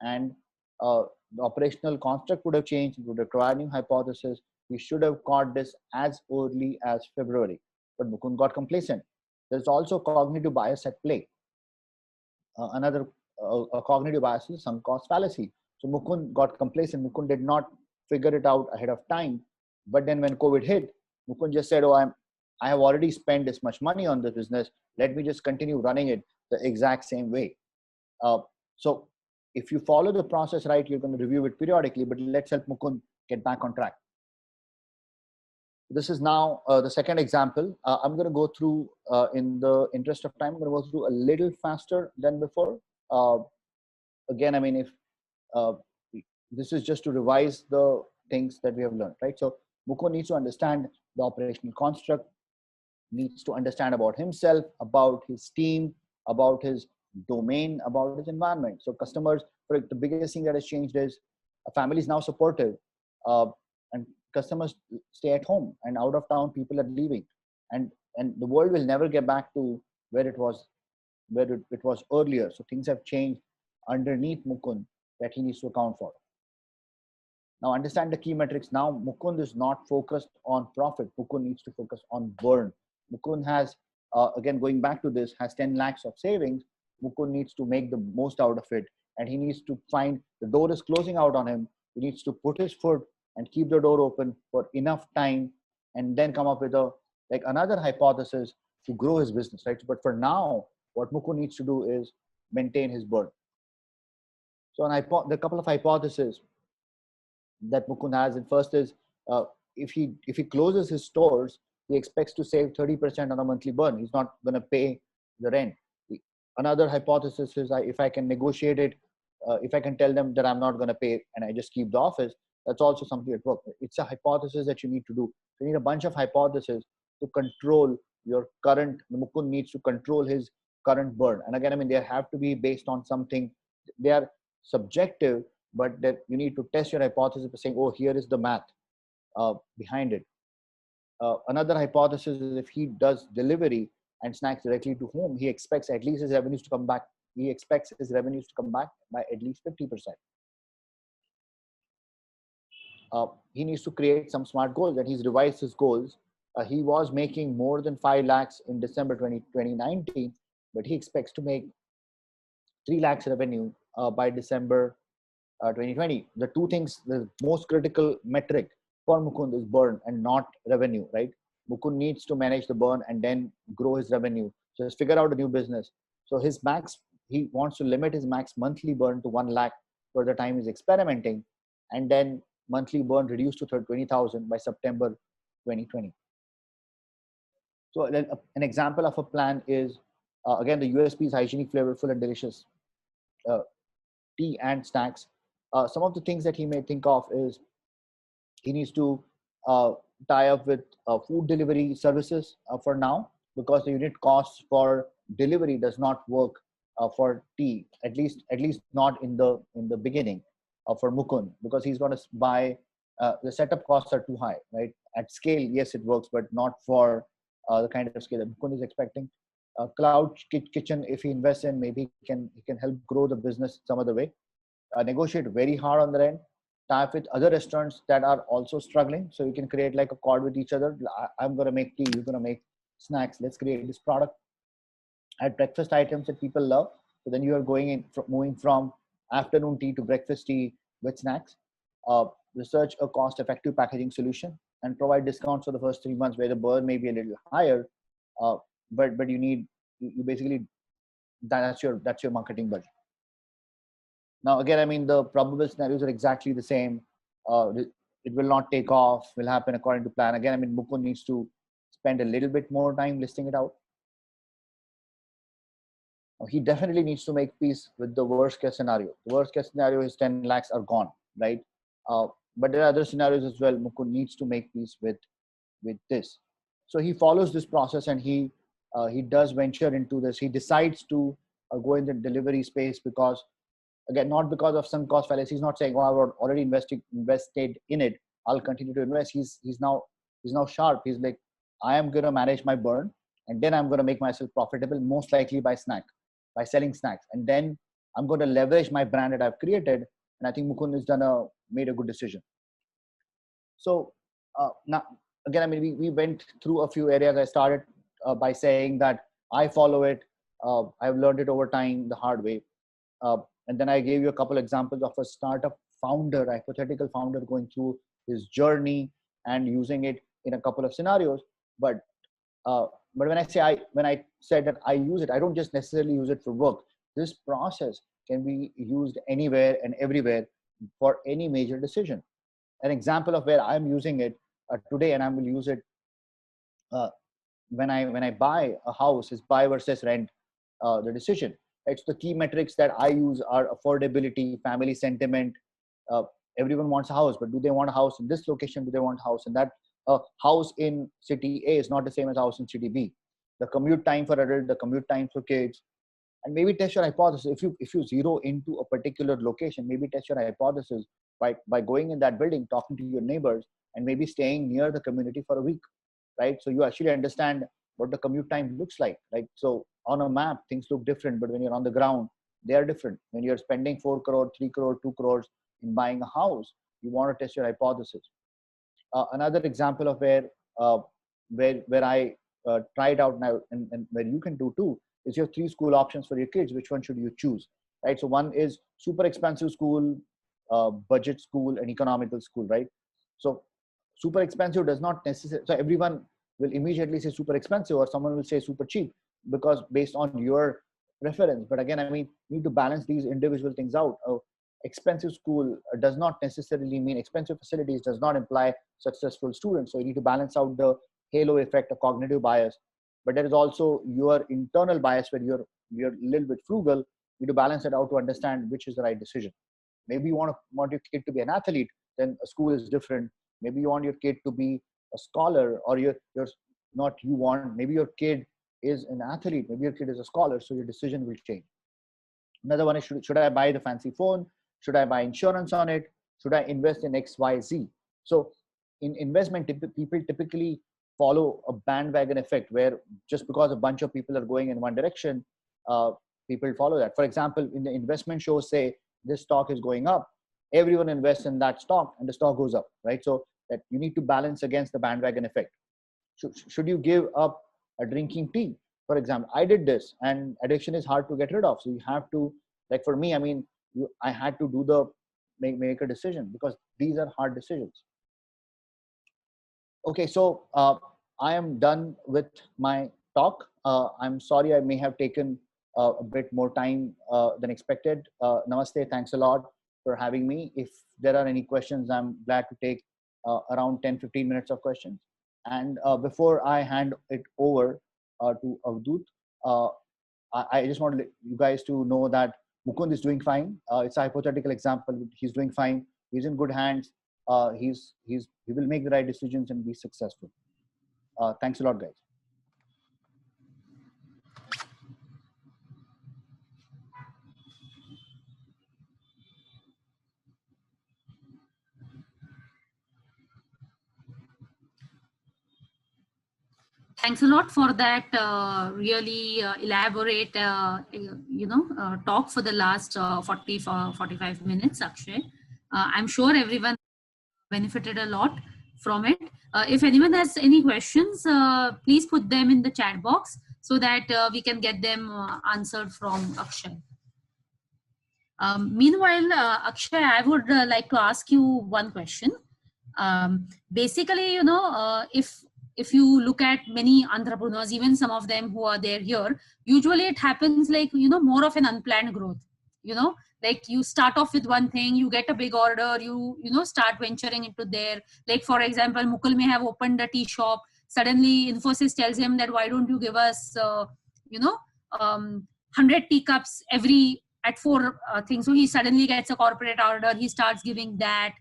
and the operational construct would have changed. It would require new hypothesis. We should have caught this as early as February, but Mukund got complacent. There's also cognitive bias at play. Another a cognitive bias is sunk cost fallacy. So Mukund got complacent. Mukund did not figure it out ahead of time. But then when COVID hit, Mukund just said, "Oh, I have already spent this much money on this business. Let me just continue running it the exact same way." Uh, so if you follow the process right, you're going to review it periodically. But let's help Mukund get back on track. This is now the second example. I'm going to go through, in the interest of time, I'm going to go through a little faster than before. Uh, Again, I mean, if uh, this is just to revise the things that we have learned, right? So Mukund needs to understand the operational construct, needs to understand about himself, about his team, about his domain, about his environment. So customers, for the biggest thing that has changed is a family is now supportive, uh, and customers stay at home, and out of town people are leaving, and the world will never get back to where it was, it was earlier. So things have changed underneath Mukund that he needs to account for. Now understand the key metrics. Now Mukund is not focused on profit. Mukund needs to focus on burn. Mukund has, again, going back to this, has 10 lakhs of savings. Mukund needs to make the most out of it. And he needs to find the door is closing out on him. He needs to put his foot and keep the door open for enough time and then come up with a, like another hypothesis to grow his business, right? But for now, what Mukund needs to do is maintain his burn. So the couple of hypotheses that Mukund has. And first is, if he closes his stores, he expects to save 30% on a monthly burn. He's not going to pay the rent. Another hypothesis is, if I can negotiate it, if I can tell them that I'm not going to pay and I just keep the office, that's also something at work. It's a hypothesis that you need to do. You need a bunch of hypotheses to control your current. Mukund needs to control his current burn. And again, I mean, they have to be based on something. They are subjective, but that you need to test your hypothesis by saying, "Oh, here is the math behind it." Another hypothesis is, if he does delivery and snacks directly to home, he expects at least his revenues to come back. He expects his revenues to come back by at least 50%. He needs to create some smart goals, and he's revised his goals. He was making more than 5 lakhs in December 2019, but he expects to make 3 lakhs revenue by December 2020. The two things, the most critical metric for Mukund is burn and not revenue, right? Mukund needs to manage the burn and then grow his revenue. So just figure out a new business. So his max, he wants to limit his max monthly burn to 1 lakh for the time he's experimenting, and then monthly burn reduced to 20,000 by September 2020. So then an example of a plan is, again, the USP is hygienic, flavorful, and delicious uh, tea and snacks. Some of the things that he may think of is, he needs to tie up with food delivery services for now, because the unit costs for delivery does not work for tea, at least not in the beginning for Mukund, because he's going to buy, the setup costs are too high, right? At scale, yes, it works, but not for the kind of scale that Mukund is expecting. Cloud kitchen, if he invests in, maybe he can help grow the business some other way. Negotiate very hard on the rent, tie up with other restaurants that are also struggling. So you can create like a cord with each other. I'm going to make tea, you're going to make snacks. Let's create this product. Add breakfast items that people love. So then you are moving from afternoon tea to breakfast tea with snacks. Research a cost-effective packaging solution and provide discounts for the first 3 months where the burn may be a little higher, but you basically, that's your marketing budget. Now, again, I mean, the probable scenarios are exactly the same. It will not take off, will happen according to plan. Again, I mean, Mukund needs to spend a little bit more time listing it out. He definitely needs to make peace with the worst case scenario. The worst case scenario is 10 lakhs are gone, right? But there are other scenarios as well. Mukund needs to make peace with this. So he follows this process, and he does venture into this. He decides to go in the delivery space because, again, not because of sunk cost fallacy. He's not saying, "Oh, I've already invested in it, I'll continue to invest." He's now sharp. He's like, "I am going to manage my burn, and then I'm going to make myself profitable, most likely by selling snacks, and then I'm going to leverage my brand that I've created." And I think Mukund has made a good decision. So now, again, I mean, we went through a few areas. I started by saying that I follow it. I've learned it over time the hard way. And then I gave you a couple examples of a startup founder, a hypothetical founder, going through his journey and using it in a couple of scenarios. But when I said that I use it, I don't just necessarily use it for work. This process can be used anywhere and everywhere for any major decision. An example of where I'm using it today, and I will use it uh, when I buy a house, is buy versus rent, the decision. It's the key metrics that I use are affordability, family sentiment. Uh, Everyone wants a house, but do they want a house in this location? Do they want a house in that? A house in city A is not the same as a house in city B. The commute time for adult, the commute time for kids, and maybe test your hypothesis. If you zero into a particular location, maybe test your hypothesis by going in that building, talking to your neighbors, and maybe staying near the community for a week, right? So you actually understand what the commute time looks like. Like, so on a map, things look different, but when you're on the ground, they are different. When you're spending 4 crore, 3 crore, 2 crores in buying a house, you want to test your hypothesis. Another example of uh, where I tried out now, and where you can do too, is you have 3 school options for your kids. Which one should you choose, right? So one is super expensive school, budget school, and economical school, right? So super expensive does not necessarily, so everyone will immediately say super expensive, or someone will say super cheap, because based on your preference. But again, I mean, you need to balance these individual things out. Expensive school does not necessarily mean expensive facilities, does not imply successful students. So you need to balance out the halo effect of cognitive bias. But there is also your internal bias, where you're a little bit frugal. You need to balance it out to understand which is the right decision. Maybe you want your kid to be an athlete, then a school is different. Maybe you want your kid to be a scholar, or you're not, you want, maybe your kid is an athlete, maybe your kid is a scholar, so your decision will change. Another one is, should I buy the fancy phone? Should I buy insurance on it? Should I invest in XYZ? So in investment, people typically follow a bandwagon effect, where just because a bunch of people are going in one direction, uh, people follow that. For example, in the investment shows, say this stock is going up, everyone invests in that stock and the stock goes up, right? So that you need to balance against the bandwagon effect. Should you give up a drinking tea, for example? I did this, and addiction is hard to get rid of, so you have to, like for me, I mean, I had to do the make a decision, because these are hard decisions. Okay, so I am done with my talk. I'm sorry I may have taken a bit more time than expected. Namaste, thanks a lot for having me. If there are any questions, I'm glad to take around 10-15 minutes of questions. And before I hand it over to Avdut, uh, I just want you guys to know that Mukund is doing fine. It's a hypothetical example. He's doing fine. He's in good hands. He will make the right decisions and be successful. Thanks a lot, guys. Thanks a lot for that really elaborate, talk for the last 45 minutes, Akshay. I'm sure everyone benefited a lot from it. If anyone has any questions, please put them in the chat box so that we can get them answered from Akshay. Meanwhile, Akshay, I would like to ask you one question. Basically, if you look at many entrepreneurs, even some of them who are there here, usually it happens like, more of an unplanned growth. Like you start off with one thing, you get a big order, you start venturing into there. Like for example, Mukul may have opened a tea shop. Suddenly Infosys tells him that, why don't you give us 100 teacups every at 4 things. So he suddenly gets a corporate order, he starts giving that,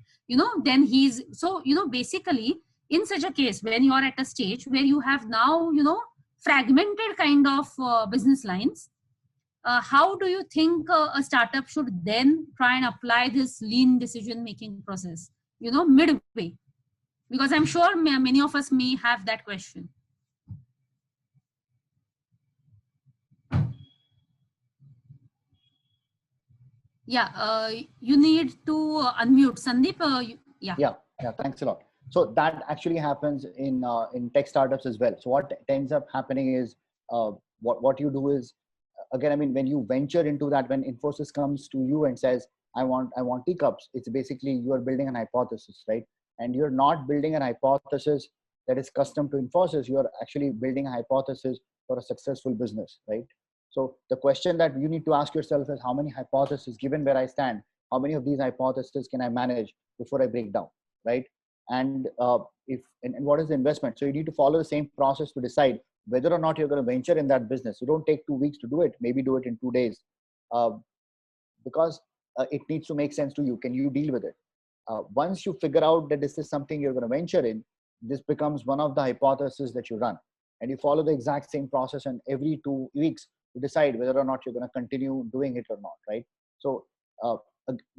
then he's, so basically in such a case, when you are at a stage where you have now fragmented kind of business lines, how do you think a startup should then try and apply this lean decision making process midway? Because I'm sure many of us may have that question. Yeah, you need to unmute Sandeep. Yeah, thanks a lot. So that actually happens in tech startups as well. So what ends up happening is, what you do is, again, I mean, when you venture into that, when Infosys comes to you and says, I want teacups, it's basically you are building an hypothesis, right? And you're not building an hypothesis that is custom to Infosys. You are actually building a hypothesis for a successful business, right? So the question that you need to ask yourself is, how many hypotheses, given where I stand, how many of these hypotheses can I manage before I break down, right? And and what is the investment? So you need to follow the same process to decide whether or not you're going to venture in that business. You don't take 2 weeks to do it. Maybe do it in 2 days, uh, because it needs to make sense to you. Can you deal with it? Once you figure out that this is something you're going to venture in, this becomes one of the hypotheses that you run, and you follow the exact same process. And every 2 weeks, you decide whether or not you're going to continue doing it or not, right? So uh,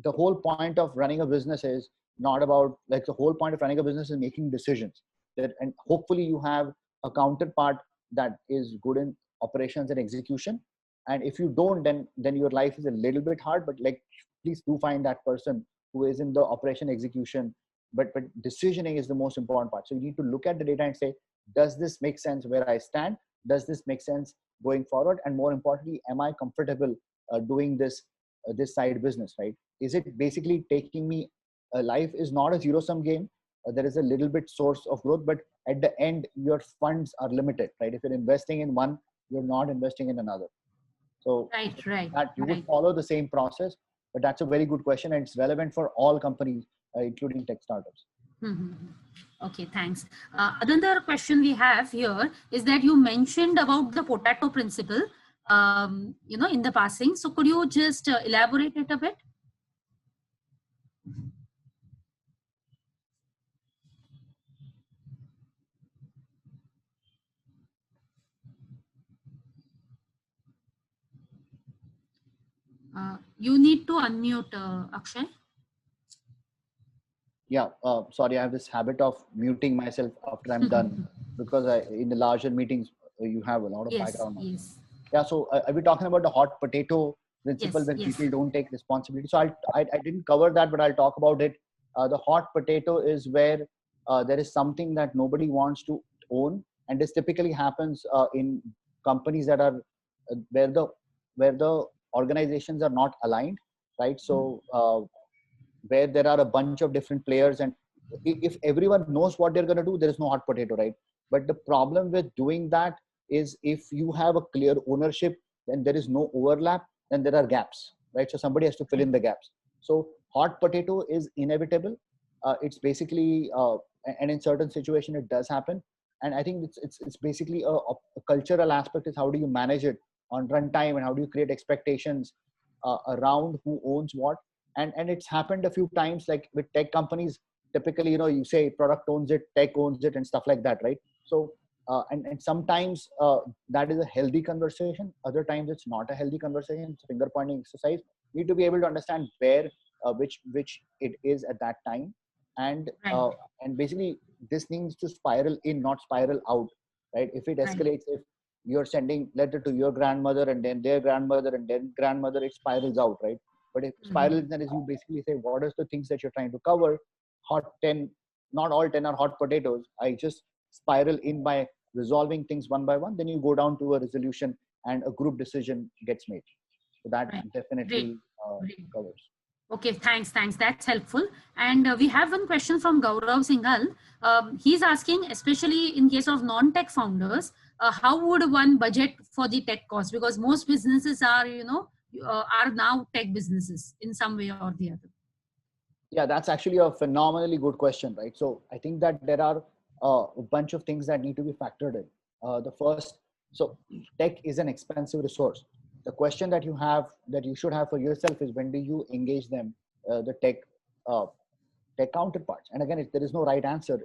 the whole point of running a business is not about, like, the whole point of running a business is making decisions. And hopefully you have a counterpart that is good in operations and execution. And if you don't, then your life is a little bit hard. But, like, please do find that person who is in the operation execution, but decisioning is the most important part. So you need to look at the data and say, does this make sense where I stand? Does this make sense going forward? And more importantly, am I comfortable doing this side business, right? Is it basically taking me, life is not a zero sum game. There is a little bit source of growth, but at the end your funds are limited, right? If you're investing in one, you're not investing in another. So Right. that you would follow the same process. But that's a very good question, and it's relevant for all companies, including tech startups. Okay, thanks. Another question we have here is that you mentioned about the potato principle, in the passing. So could you just elaborate it a bit? You need to unmute, Akshay. Yeah, sorry, I have this habit of muting myself after I'm done, because in the larger meetings, you have a lot of background noise. Yes. Yeah, so are we talking about the hot potato principle, when Yes. people don't take responsibility? So I didn't cover that, but I'll talk about it. The hot potato is where there is something that nobody wants to own, and this typically happens in companies that are where the organizations are not aligned, right? So where there are a bunch of different players, and if everyone knows what they're going to do, there is no hot potato, right? But the problem with doing that is, if you have a clear ownership, then there is no overlap, then there are gaps, right? So somebody has to fill in the gaps. So hot potato is inevitable. It's basically and in certain situation it does happen. And I think it's basically a cultural aspect, is how do you manage it on runtime, and how do you create expectations around who owns what. And it's happened a few times, like with tech companies. Typically, you say product owns it, tech owns it, and stuff like that, right? So and sometimes that is a healthy conversation. Other times it's not a healthy conversation. It's a finger pointing exercise. You need to be able to understand where which it is at that time. And and basically this needs to spiral in, not spiral out, right? If it escalates, if you're sending letter to your grandmother and then their grandmother and then grandmother, it spirals out, right? But if spiral, then is you basically say, what is the things that you're trying to cover? Hot 10, not all 10 are hot potatoes. I just spiral in by resolving things one by one. Then you go down to a resolution and a group decision gets made. So that definitely covers. Okay, thanks. That's helpful. And we have one question from Gaurav Singhal. He's asking, especially in case of non-tech founders, how would one budget for the tech cost? Because most businesses are, are now tech businesses in some way or the other. Yeah, that's actually a phenomenally good question, right? So I think that there are a bunch of things that need to be factored in. The first, so tech is an expensive resource. The question that you should have for yourself is, when do you engage them, the tech counterparts? And again, there is no right answer.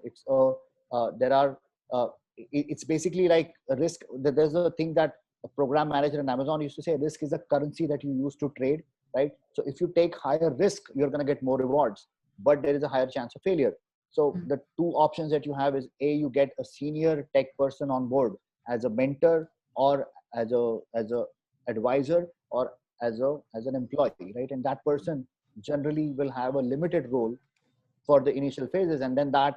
It's basically like a risk. There's a thing that a program manager in Amazon used to say, risk is a currency that you use to trade, right? So if you take higher risk, you're going to get more rewards, but there is a higher chance of failure. So the two options that you have is, A, you get a senior tech person on board as a mentor, or as a advisor, or as an employee, right? And that person generally will have a limited role for the initial phases, and then that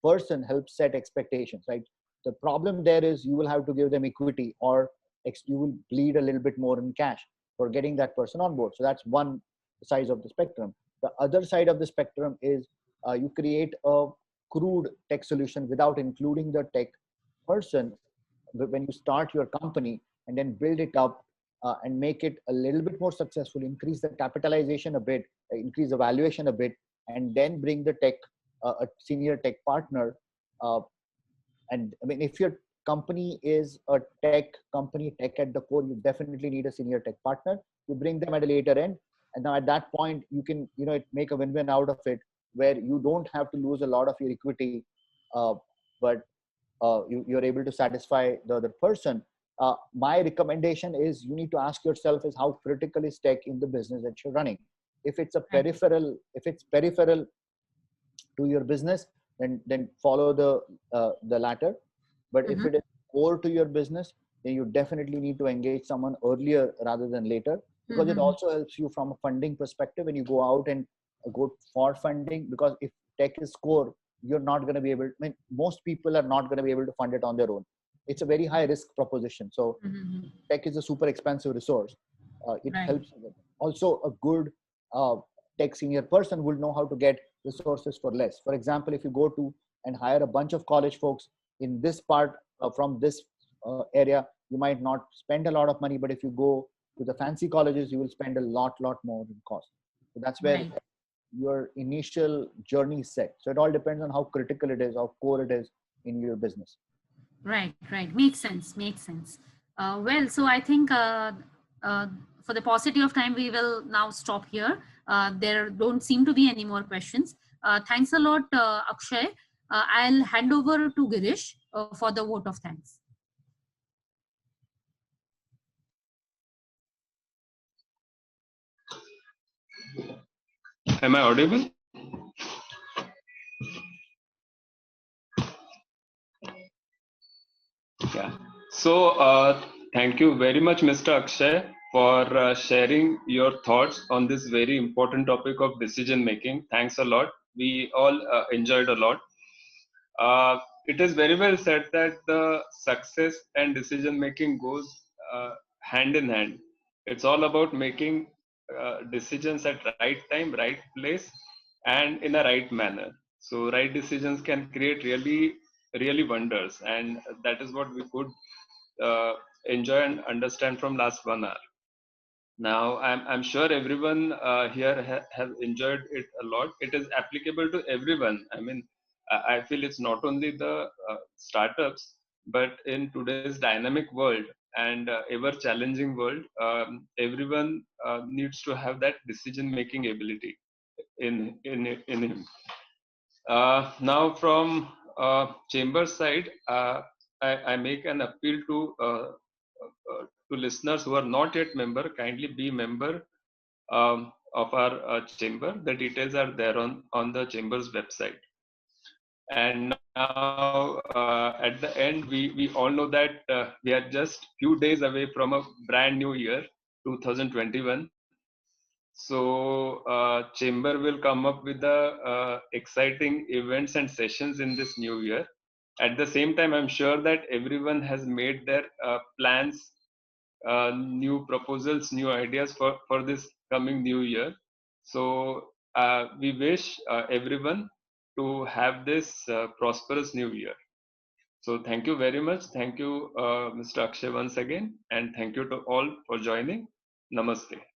person helps set expectations, right? The problem there is, you will have to give them equity, or you will bleed a little bit more in cash for getting that person on board. So that's one side of the spectrum. The other side of the spectrum is you create a crude tech solution without including the tech person when you start your company, and then build it up and make it a little bit more successful, increase the capitalization a bit, increase the valuation a bit, and then bring the tech, a senior tech partner. And I mean, if your company is a tech company, tech at the core, you definitely need a senior tech partner. You bring them at a later end, and now at that point, you can make a win-win out of it, where you don't have to lose a lot of your equity, but you're able to satisfy the other person. My recommendation is you need to ask yourself is how critical is tech in the business that you're running. If it's a peripheral, if it's peripheral to your business, then follow the latter. But if it is core to your business, then you definitely need to engage someone earlier rather than later, because it also helps you from a funding perspective when you go out and go for funding. Because if tech is core, you're not going to be able, I mean, most people are not going to be able to fund it on their own. It's a very high risk proposition. So tech is a super expensive resource. It helps. Also, a good tech senior person will know how to get resources for less. For example, if you go to and hire a bunch of college folks in this part from this area, you might not spend a lot of money, but if you go to the fancy colleges, you will spend a lot more in cost. So that's where your initial journey is set. So it all depends on how critical it is, how core it is in your business. Right. Makes sense. Well, so I think for the paucity of time, we will now stop here. There don't seem to be any more questions. Thanks a lot, Akshay. I'll hand over to Girish for the vote of thanks. Am I audible? Yeah. So thank you very much, Mr. Akshay, for sharing your thoughts on this very important topic of decision making. Thanks a lot. We all enjoyed a lot. It is very well said that the success and decision making goes hand in hand. It's all about making decisions at right time, right place, and in a right manner. So right decisions can create really wonders, and that is what we could enjoy and understand from last 1 hour. Now I'm sure everyone here have enjoyed it a lot. It is applicable to everyone. I mean, I feel it's not only the startups, but in today's dynamic world and ever challenging world, everyone needs to have that decision making ability in him. Now from chamber side, I make an appeal to listeners who are not yet member. Kindly be member of our chamber. The details are there on the chamber's website. And now at the end, we all know that we are just few days away from a brand new year, 2021. So chamber will come up with the exciting events and sessions in this new year. At the same time, I'm sure that everyone has made their plans, new proposals, new ideas for this coming new year. So we wish everyone to have this prosperous new year. So thank you very much. Thank you, Mr. Akshay, once again. And thank you to all for joining. Namaste.